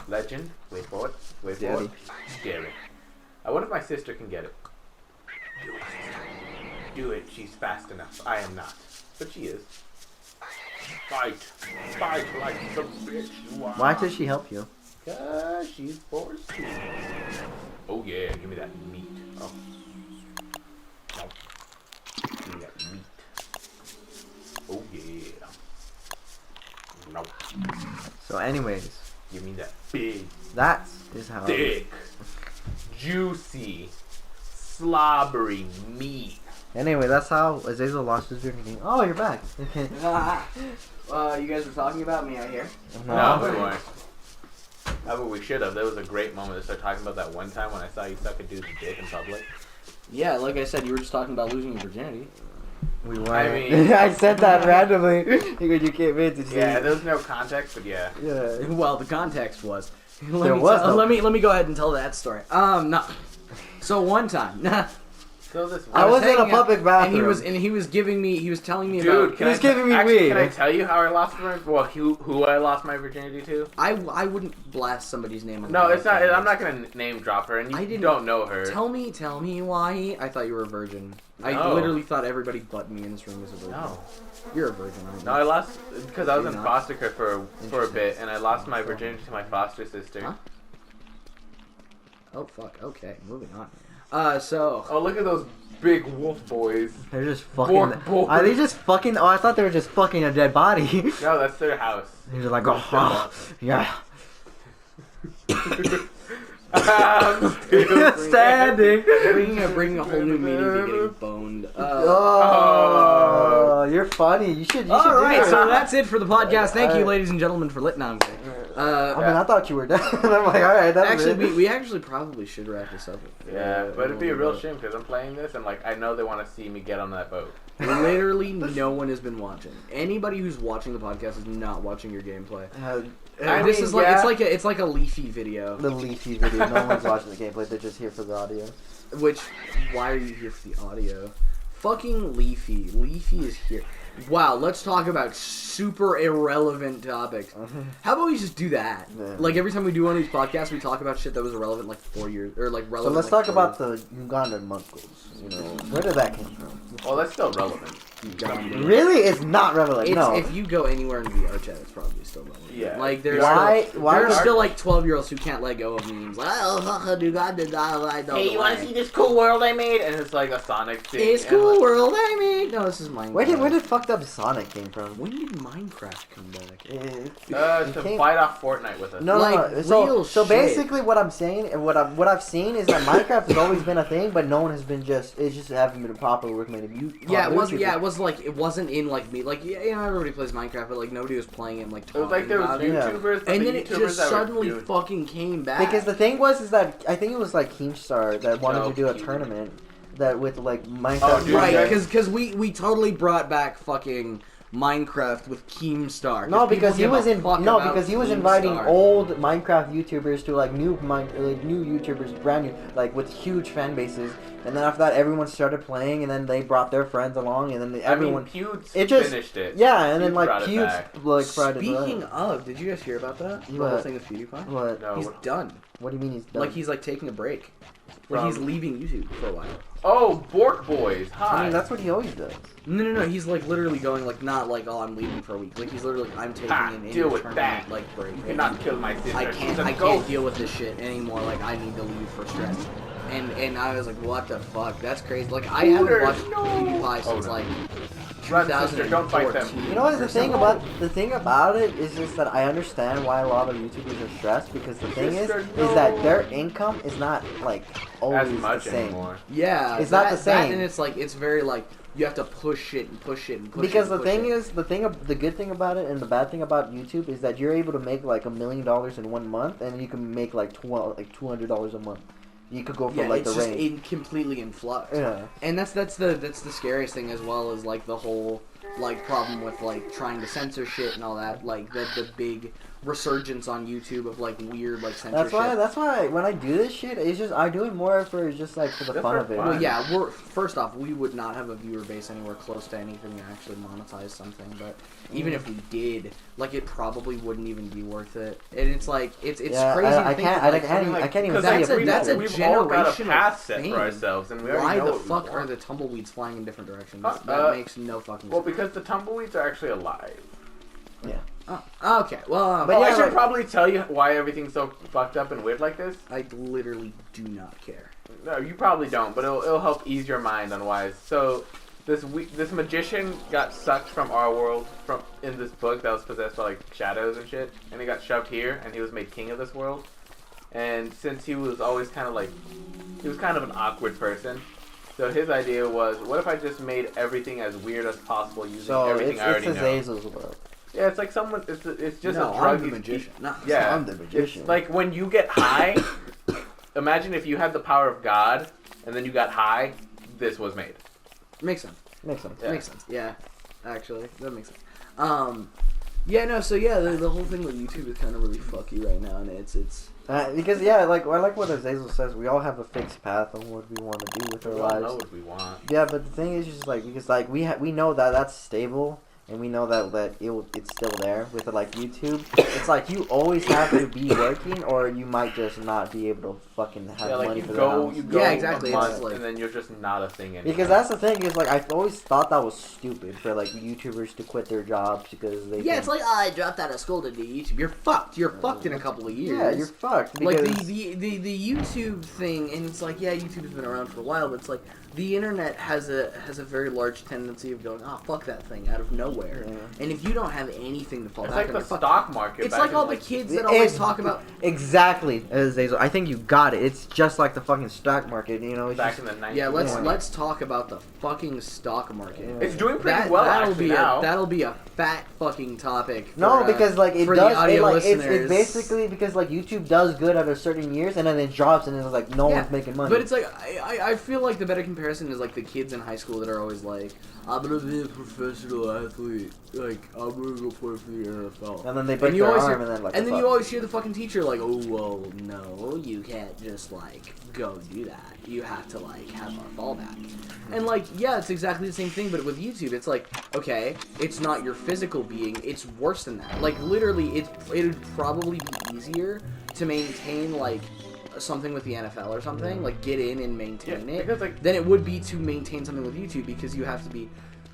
Legend? Wait for it. Wait for Daddy. it. Scary. I wonder if my sister can get it. Do it. Do it. She's fast enough. I am not. But she is. Fight. Fight like the bitch you are. Why does she help you? Cause she's forced to. Oh yeah, give me that meat. Oh. No. Give me that meat. Oh yeah. No. So anyways, Give me that big, that is how thick, juicy, slobbery meat. Anyway, that's how Azazel lost his drinking. Oh, you're back. You guys were talking about me, I hear. No, we weren't. That's what we should have. That was a great moment to start talking about that one time when I saw you suck a dude's dick in public. Yeah, like I said, you were just talking about losing your virginity. We were. I mean- I said that randomly because you came in to say. Yeah, there was no context, but yeah. Yeah. Well, the context was. There was no- Let me go ahead and tell that story. No. So one time, So this I was in a hanging out, public bathroom. and he was telling me Dude, about. can He was giving me actually, weed. Can I tell you how I lost my who I lost my virginity to? I wouldn't blast somebody's name on. No, the it's not. podcast. I'm not gonna name drop her, and I you didn't- don't know her. Tell me why. I thought you were a virgin. I No. literally thought everybody but me in this room was a virgin. No, You're a virgin, aren't you? no, I lost because I was You're in not? foster care for a Interesting. bit, and I lost my virginity to my foster sister. Huh? Oh fuck. Okay, moving on. So Oh, look at those big wolf boys. They're just fucking. Bork boys. Are they just fucking? Oh, I thought they were just fucking a dead body. No, that's their house. They're just like, oh, yeah. Standing. bringing a whole new meaning to getting boned. Oh, you're funny. You should. All right, do so that. that's it for the podcast. Thank you, ladies and gentlemen, for listening. No, I'm kidding. I mean, I thought you were done. I'm like, all right, that's Actually, it. we actually probably should wrap this up. Yeah, but it'd be a real shame because I'm playing this, and like I know they want to see me get on that boat. Literally, no one has been watching. Anybody who's watching the podcast is not watching your gameplay. I This mean, is like yeah. it's like a Leafy video. The Leafy video. No one's watching the gameplay. They're just here for the audio. Which, why are you here for the audio? Fucking Leafy. Leafy is here. Wow, let's talk about super irrelevant topics. How about we just do that? Yeah. Like every time we do one of these podcasts, we talk about shit that was irrelevant like 4 years or like So relevant. let's like talk 4 about the Ugandan muscles. You know, where did that come from? Well, that's still relevant. Uganda. Really, it's not relevant. It's, no. if you go anywhere in VR chat, it's probably still relevant. Yeah. Like there's Why- still, why there's would- still like 12-year-olds who can't let go of memes. Like, oh, Uganda, Hey, you want to see this cool world I made? And it's like a Sonic thing. It's and, cool like, world, I mean. No, this is Minecraft. where did fucked up Sonic came from? When did Minecraft come back? It to came- fight off Fortnite with us. No, Like, no. So, real so shit. basically, what I'm saying, and what I've seen is that Minecraft has always been a thing, but no one has been it's just haven't been popular with many views. Yeah, it wasn't. Yeah, it was like it wasn't in like me. Like yeah, you know, everybody plays Minecraft, but like nobody was playing it. And, like It talking was like there was about it. YouTubers, but And the then it YouTubers just that were suddenly doing- fucking came back. Because the thing is that I think it was like Keemstar that wanted No, to do a Keem. tournament that with like Minecraft. Oh, dude, right, yeah. because we totally brought back fucking Minecraft with Keemstar. No, because he people was give a fuck about because he was inviting Keemstar. old Minecraft YouTubers to like new YouTubers, brand new, like with huge fan bases. And then after that, everyone started playing, and then they brought their friends along, and then everyone. Pewds it just finished it. Yeah, and then Pewds like brought it Pewds back. like Friday. Speaking of, did you guys hear about that? The whole What? thing with PewDiePie? What? No, He's done. What do you mean he's done? Like he's like taking a break. Like he's From- leaving YouTube for a while. Oh, Bork Boys. Hi. I mean, that's what he always does. No. He's like literally going like not like I'm leaving for a week. Like he's literally I'm taking an deal with indeterminate that. like break. You cannot kill my sister. I She's can't a I can't ghost. deal with this shit anymore. Like I need to leave for stress. And I was like, what the fuck? That's crazy. Like I haven't Hooters, watched no. PewDiePie since no. like Run, sister, don't fight them. 2014. You know what the or thing something. about it is just that I understand why a lot of YouTubers are stressed, because the thing is Sister, that no. their income is not like always As much the same. anymore. Yeah, It's not the that, same. and it's like it's very like you have to push it and push it and push Because it. the and push thing it. is, the good thing about it and the bad thing about YouTube is that you're able to make like $1 million in 1 month, and you can make like $200 a month. You could go for yeah, like it's the just range. completely in flux. Yeah. And that's the scariest thing, as well as like the whole like problem with like trying to censor shit and all that. Like the big resurgence on YouTube of like weird like censorship. That's why when I do this shit, it's just I do it more for just like for the Just fun for of it. fun. Well, yeah, we're first off, we would not have a viewer base anywhere close to anything to actually monetize something. But even if we did, like, it probably wouldn't even be worth it. And it's like it's Yeah, crazy. I to think can't- that, like, I can't even Because see that's it. a- that's a we've all got a generational path set thing. for ourselves, and we why already know the what we fuck want. are the tumbleweeds flying in different directions? Uh, That makes no fucking Well, sense. because the tumbleweeds are actually alive. Oh, okay, well, But Oh, I yeah, should like- probably tell you why everything's so fucked up and weird like this. I literally do not care. No, you probably don't, but it'll help ease your mind on why. So, this magician got sucked from our world in this book that was possessed by like shadows and shit, and he got shoved here, and he was made king of this world. And since he was always kind of an awkward person, so his idea was, what if I just made everything as weird as possible using So everything it's I already know? Azazel's world. Yeah, it's like someone. It's just No, a drug. I'm the he's- magician. No, Yeah, I'm the magician. It's like when you get high. Imagine if you had the power of God, and then you got high. This was made. makes sense. Makes sense. Yeah. Makes sense. Yeah, actually, that makes sense. Yeah, no. So yeah, the whole thing with YouTube is kind of really fucky right now, and it's Because yeah, like I like what Azazel says. We all have a fixed path on what we want to do with our We all lives. know what we want. Yeah, but the thing is just like because like we know that that's stable, and we know that it's still there with like YouTube. It's like you always have to be working, or you might just not be able to fucking have Yeah, like money you for go, the you house. go Yeah, exactly, a month, it's like- and then you're just not a thing anymore. Because that's the thing is like I've always thought that was stupid for like YouTubers to quit their jobs because they yeah. can- It's like I dropped out of school to do YouTube. You're fucked. You're fucked in a couple of years. yeah, you're fucked. like Because the YouTube thing, and it's like, yeah, YouTube's been around for a while, but it's like the internet has a very large tendency of going, oh, fuck that thing out of nowhere. Yeah. And if you don't have anything to fall It's back like on, the you're fucked. stock market. It's back like in, all the kids that It's- always talk about. exactly, Azazel. I think you got it. It's just like the fucking stock market. You know, it's back just, in the 90s. Yeah, Yeah. let's talk about the fucking stock market. Yeah. It's doing pretty That, well that'll actually be now. that'll be a fat fucking topic. For, no, because like it for does. the audio It, like, it's listeners. basically because like YouTube does good at a certain years, and then it drops, and it's like no Yeah, one's making money. But it's like I feel like the better comparison is like the kids in high school that are always like, I'm gonna be a professional athlete. Like I'm gonna go play for the NFL. and then they break you their always arm, hear- and then like and the then fuck? you always hear the fucking teacher like, oh well, no, you can't just like go do that. You have to like have a fallback. And like, yeah, it's exactly the same thing, but with YouTube, it's like, okay, it's not your physical being, it's worse than that. Like literally, it'd probably be easier to maintain like something with the NFL or something, like get in and maintain Yeah, it, because, like- than it would be to maintain something with YouTube, because you have to be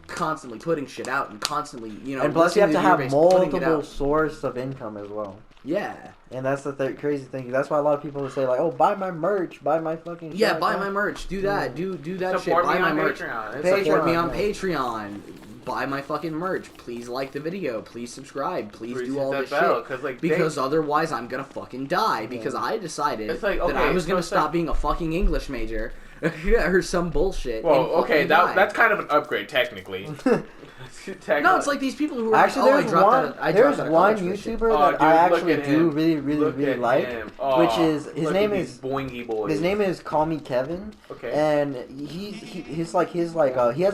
constantly putting shit out and constantly, you know, and plus you have to listening have your base, putting it multiple out. source of income as well. Yeah. And that's the crazy thing. That's why a lot of people say like, "Oh, buy my merch, buy my fucking." Yeah, shit." buy my merch. Do that. Do that Support shit. Buy me my on merch. Patreon. It's Patreon. like, Support me on yeah. Patreon. Buy my fucking merch. Please like the video. Please subscribe. Please Please do hit all that this bell, shit. 'cause, like, because they- otherwise I'm gonna fucking die. Because I decided It's like, that I okay, was so gonna it's stop like- being a fucking English major or some bullshit. well, and okay, fucking die. that's kind of an upgrade technically. No, it's like these people who are Actually, like, there's I one dropped out of college for this YouTuber shit. Oh, that I dude, actually look at do him. really like, which is his name is Boingy Boy. his name is Call Me Kevin, Okay. and he has a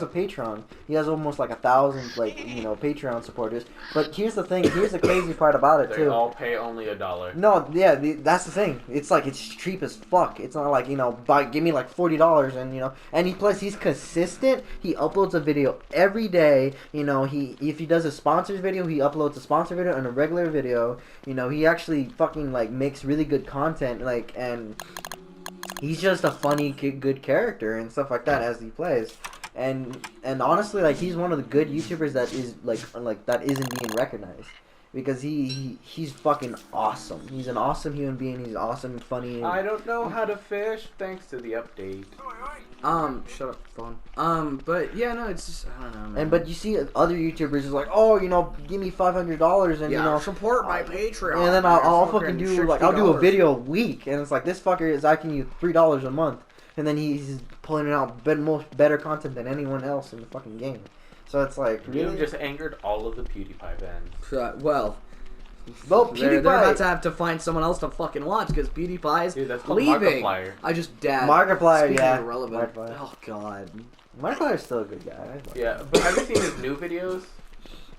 Patreon. He has almost like 1,000 Patreon supporters. But here's the thing. Here's the crazy part about it They too. all pay only $1. No, yeah, that's the thing. It's like it's cheap as fuck. It's not like give me like $40 and he's consistent. He uploads a video every day. If he does a sponsors video, he uploads a sponsor video and a regular video. He actually fucking like makes really good content. And he's just a funny, good character and stuff like that as he plays. And honestly, like he's one of the good YouTubers that is like that isn't being recognized. Because he's fucking awesome. He's an awesome human being. He's awesome and funny. I don't know how to fish thanks to the update. Shut up, phone. But yeah, no, it's just I don't know, man. But you see other YouTubers is like, oh, give me $500 and support my Patreon. and then I'll fucking do I'll do a $60. video a week, and it's like this fucker is asking you $3 a month, and then he's pulling out better content than anyone else in the fucking game. So it's like, really? You just angered all of the PewDiePie fans. Well, PewDiePie. they're about to have to find someone else to fucking watch because PewDiePie's Dude, that's called leaving. Markiplier. I just dad. Markiplier, Speaking yeah. of irrelevant. Markiplier. Oh god. Markiplier's still a good guy. Yeah, but have you seen his new videos?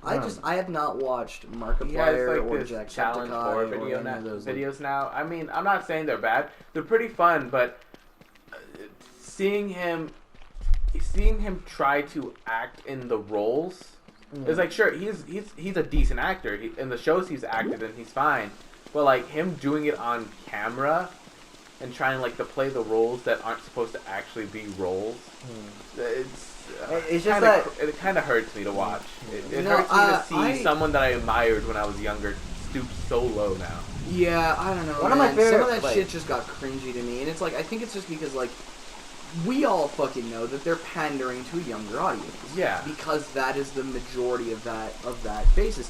I have not watched He has Markiplier or like this Jacksepticeye challenge horror or any of those. videos now. I mean, I'm not saying they're bad. They're pretty fun, but seeing him try to act in the roles. It's like, sure, he's a decent actor. In the shows he's acted in, he's fine. But like him doing it on camera and trying to play the roles that aren't supposed to actually be roles, It's just that it kind of hurts me to watch. It No, hurts me to see someone that I admired when I was younger stoop so low now. Yeah, I don't know. One of my man. favorite, Some of that like- shit just got cringy to me, and it's like I think it's just because we all fucking know that they're pandering to a younger audience. Yeah. Because that is the majority of that basis.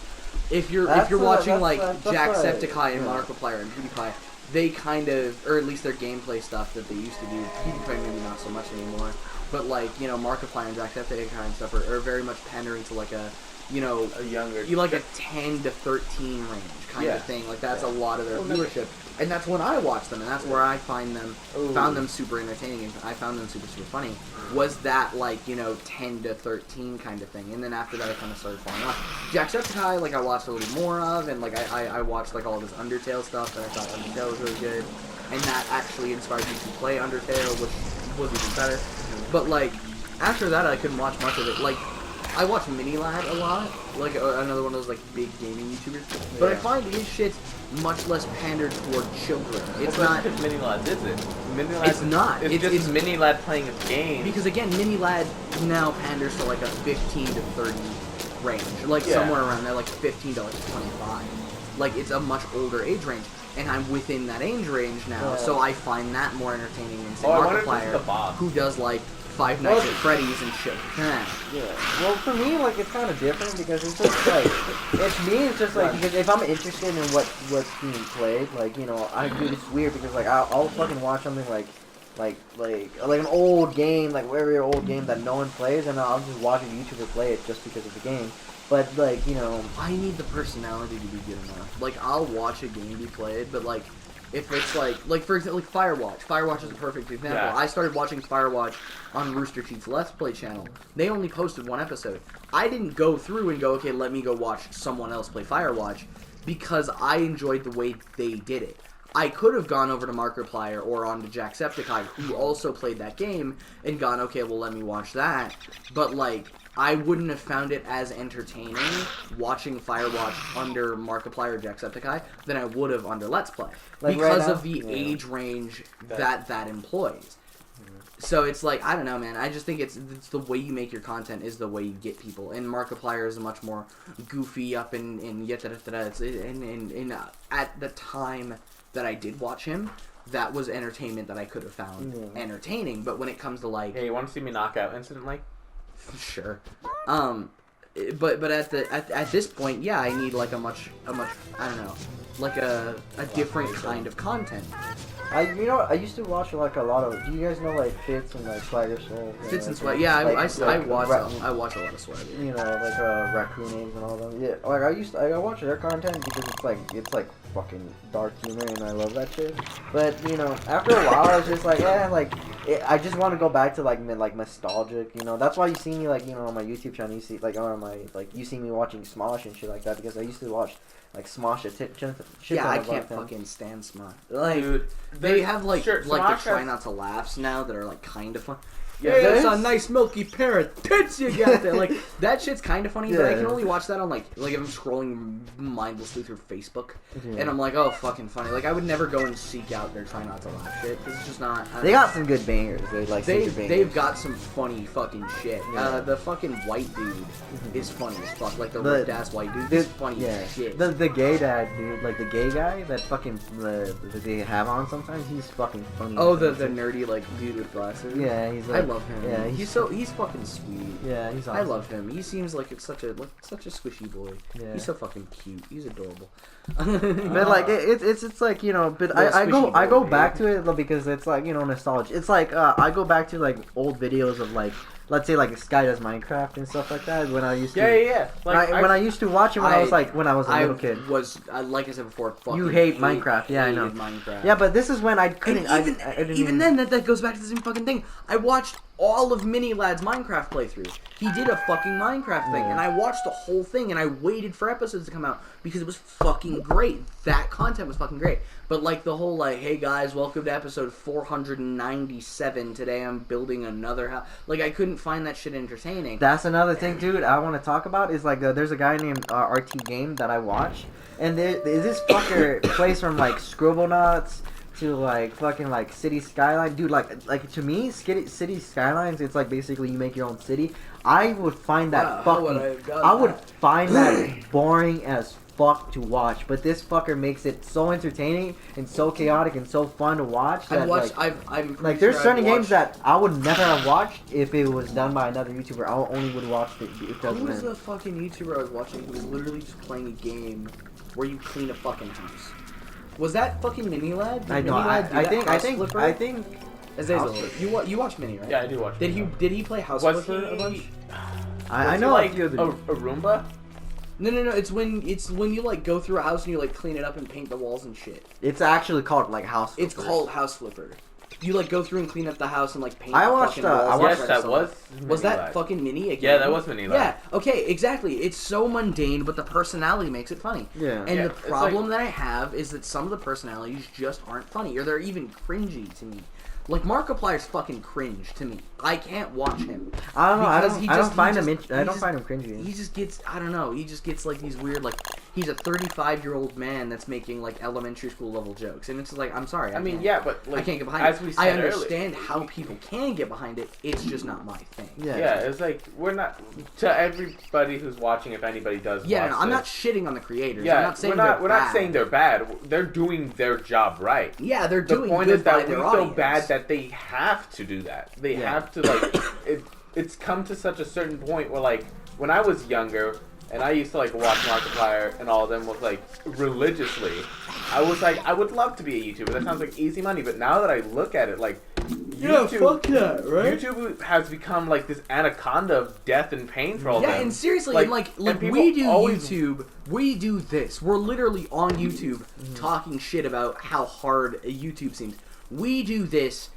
If you're That's watching that's Jacksepticeye and yeah. Markiplier and PewDiePie, they kind of, or at least their gameplay stuff that they used to do. PewDiePie maybe not so much anymore, but Markiplier and Jacksepticeye and stuff are very much pandering to A younger. you like a 10 to 13 range kind Yeah. of thing. Like that's a lot of their Well, never- viewership, and that's when I watch them, and that's where I Ooh. found them super entertaining, and I found them super funny. Was that 10 to 13 kind of thing, and then after that I kind of started falling off. Jacksepticeye, I watched a little more of, and I watched all of his Undertale stuff, and I thought Undertale was really good, and that actually inspired me to play Undertale, which was even better. But after that I couldn't watch much of it. I watch Minilad a lot, another one of those big gaming YouTubers. But I find his shit's much less pandered toward children. It's not because Minilad is it. Minilad It's not. It's just Minilad playing a game. because again, Minilad now panders to a 15 to 30 range, Yeah. somewhere around there, 15 to 25. It's a much older age range, and I'm within that age range now, Yeah. so I find that more entertaining than say I wonder if it's Markiplier, the boss. who does Five Nights at Freddy's and shit. Yeah. Well, for me, it's kind of different because it's just it's just because if I'm interested in what's being played, I do this weird because I'll fucking watch something like an old game, very old game that no one plays, and I'll just watch a YouTuber play it just because of the game. But I need the personality to be good enough. I'll watch a game be played, but if it's for example, Firewatch. Firewatch is a perfect example. Yeah. I started watching Firewatch on Rooster Teeth's Let's Play channel. They only posted one episode. I didn't go through and go, okay, let me go watch someone else play Firewatch, because I enjoyed the way they did it. I could have gone over to Markiplier or onto Jacksepticeye, who also played that game, and gone, okay, well, let me watch that. But, I wouldn't have found it as entertaining watching Firewatch under Markiplier or Jacksepticeye than I would have under Let's Play. Because now? of the Yeah. age range that employs. So it's I don't know, man. I just think it's the way you make your content is the way you get people. And Markiplier is a much more goofy up and yet and at the time that I did watch him, that was entertainment that I could have found entertaining. But when it comes to Hey, you want to see me knock out instantly? sure, but at this point, yeah, I need a much I don't know, a different kind of content. I used to watch like a lot of. Do you guys know like Fitz and like Swagger Soul? Fits and like, Swag. Yeah, I watch ra- a lot of Swagger. You know, like Raccoon Eggs and all them. Yeah, like I watch their content because it's like fucking dark humor and I love that shit. But you know, after a while, I was just like, I just want to go back to like nostalgic. You know, that's why you see me like on my YouTube channel. You see like on my you see me watching Smosh and shit like that because I used to watch like Smosh shit. Yeah, I can't fucking stand Smosh. Dude, They have like sure, the Smosh try has- not to laughs now that are like kind of fun. Yeah, Yeah, that's it's- a nice milky pair of tits you got there. Like that shit's kind of funny, but I can Yeah. only watch that on like if I'm scrolling mindlessly through Facebook, Yeah. and I'm like, oh, fucking funny. Like I would never go and seek out their try not to laugh shit because it's just not. I don't They know. got some good bangers. They've got some funny fucking shit. Yeah. The fucking white dude is funny as fuck. Like the The- ripped ass white dude is funny Yeah, as shit. the gay dad dude, like the gay guy that fucking that they have on sometimes. He's fucking funny. Oh, the nerdy like dude with glasses. Yeah, he's I like, love him. Yeah, he's fucking sweet. yeah, he's awesome. I love him. He seems like it's such a squishy boy. Yeah. He's so fucking cute. He's adorable. But like it's like but Little I squishy go boy. back to it because it's like nostalgia. It's like I go back to like old videos of like let's say like Sky Does Minecraft and stuff like that when I used to Yeah. when I used to watch it when I was a little kid. Like I said before, fucking You hate Minecraft, yeah, I know. hated Minecraft. Yeah, but this is when I And couldn't. even, I didn't even then, that goes back to the same fucking thing. I watched all of Mini Lad's Minecraft playthrough. He did a fucking Minecraft thing, Yeah. and I watched the whole thing, and I waited for episodes to come out because it was fucking great. That content was fucking great. But like the whole like, hey guys, welcome to episode 497. Today I'm building another house. Like I couldn't find that shit entertaining. That's another thing, dude. I want to talk about is like there's a guy named RT Game that I watch, and this fucker plays from like Scribblenauts to like fucking like City Skyline, dude. Like to me, City Skylines, it's like basically you make your own city. I would find that Wow, how would I fucking. have gotten I would that? find that boring as fuck to watch, but this fucker makes it so entertaining and so chaotic and so fun to watch. That, I've watched. like, I'm pretty like there's sure certain I've games watched- that I would never have watched if it was done by another YouTuber. I only would watch it if it Who wasn't was him. the fucking YouTuber I was watching who was literally just playing a game where you clean a fucking house? Was that fucking Mini Lad? Did I know. Mini Lad do I that think. House Flipper? Azazel, House Flipper. you watch Mini, right? Yeah, I do watch. Did he play House Was Flipper a he- bunch? I Was know he, like a few of the. a Roomba. No. It's when you like go through a house and you like clean it up and paint the walls and shit. It's actually called like House. It's Flipper. called House Flipper. You like go through and clean up the house and like paint. I the watched, fucking walls I and watched- Yes, stuff. that was. Was Mini that Lad. fucking Mini again? Yeah, that was Mini Lad. Yeah, okay, exactly. It's so mundane, but the personality makes it funny. Yeah. And Yeah, the it's problem that I have is that some of the personalities just aren't funny, or they're even cringy to me. Like Markiplier's fucking cringe to me. I can't watch him. I don't know. I Because don't. he I don't just- find he him. just- I he don't just- find him cringy. He just gets, I don't know, he just gets like these weird, like, he's a 35-year-old man that's making like elementary school level jokes. And it's just like, I'm sorry. I mean, can't- yeah, but like, I can't get behind as it. we said I earlier- understand how people can get behind it. It's just not my thing. Yeah. Yeah, it's like we're not to everybody who's watching. If anybody does, Yeah, watch no, I'm not this, shitting on the creators. Yeah, I'm not saying we're not. they're We're bad. not saying they're bad. They're doing their job right. Yeah, they're The doing point good is that by we their feel audience. bad that they have to do that. They Yeah. have to like. It's come to such a certain point where like when I was younger and I used to like watch Markiplier and all of them was like religiously. I was like, I would love to be a YouTuber. That sounds like easy money. But now that I look at it, like that, YouTube has become like this anaconda of death and pain for all Yeah, them. and seriously, Like, and like and people we do always- YouTube, we do this. We're literally on YouTube Mm-hmm. talking shit about how hard YouTube seems. We do this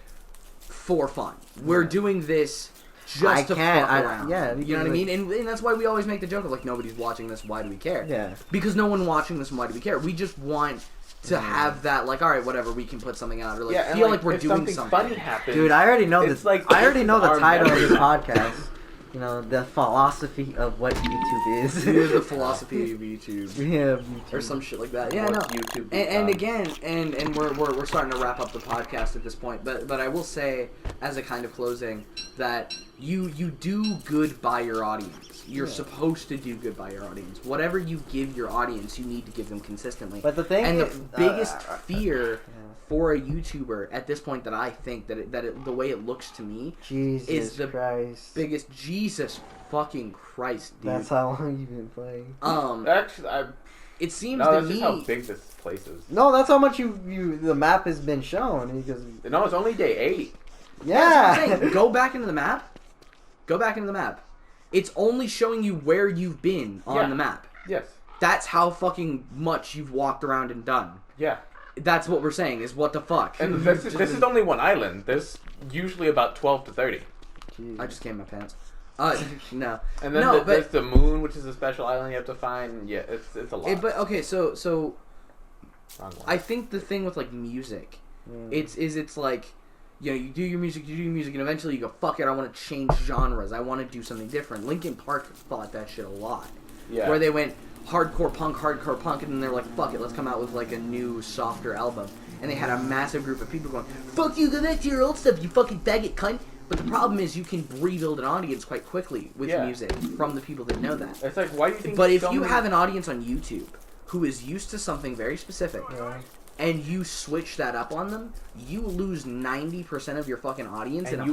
for fun. We're doing this just I to can't, fuck I- around. yeah, you know because, what I like- mean? And that's why we always make the joke of like nobody's watching this. Why do we care? Yeah. Because no one watching this. Why do we care? We just want to have that like, all right, whatever, we can put something out or like yeah, and, feel like we're if doing something something. funny happens. Dude, I already know It's this. like I already know the our title of this memories. podcast. You know, the philosophy of what YouTube is. Here's the philosophy of YouTube. Yeah, Or some shit like that. Yeah, What no. YouTube And becomes. again, and we're starting to wrap up the podcast at this point. But I will say, as a kind of closing, that you do good by your audience. You're supposed to do good by your audience. Whatever you give your audience, you need to give them consistently. But the thing and the is, biggest fear for a YouTuber at this point that I think that the way it looks to me Jesus is the Christ. biggest Jesus fucking Christ, dude. That's how long you've been playing. Actually, it seems No, to that's me. just how big this place is. No, that's how much the map has been shown. Because No, it's only day 8. Yeah, that's what I'm yeah. saying. Go back into the map. Go back into the map. It's only showing you where you've been on Yeah. the map. Yes. That's how fucking much you've walked around and done. Yeah. That's what we're saying. Is what the fuck? And You've this just is been- only one island. There's usually about 12 to 30. I just came in my pants. No. And then No, there's the moon, which is a special island you have to find. Yeah, it's a lot. But okay, so Wrong one. I think the thing with like music, it's like, you know, you do your music, and eventually you go, fuck it, I want to change genres. I want to do something different. Linkin Park thought that shit a lot. Yeah. Where they went hardcore punk, and then they're like, fuck it, let's come out with like a new, softer album. And they had a massive group of people going, fuck you, go back to your old stuff, you fucking faggot cunt. But the problem is you can rebuild an audience quite quickly with Yeah. music from the people that know that. It's like, why do you think? But if so you many- have an audience on YouTube who is used to something very specific, and you switch that up on them, you lose 90% of your fucking audience And in a you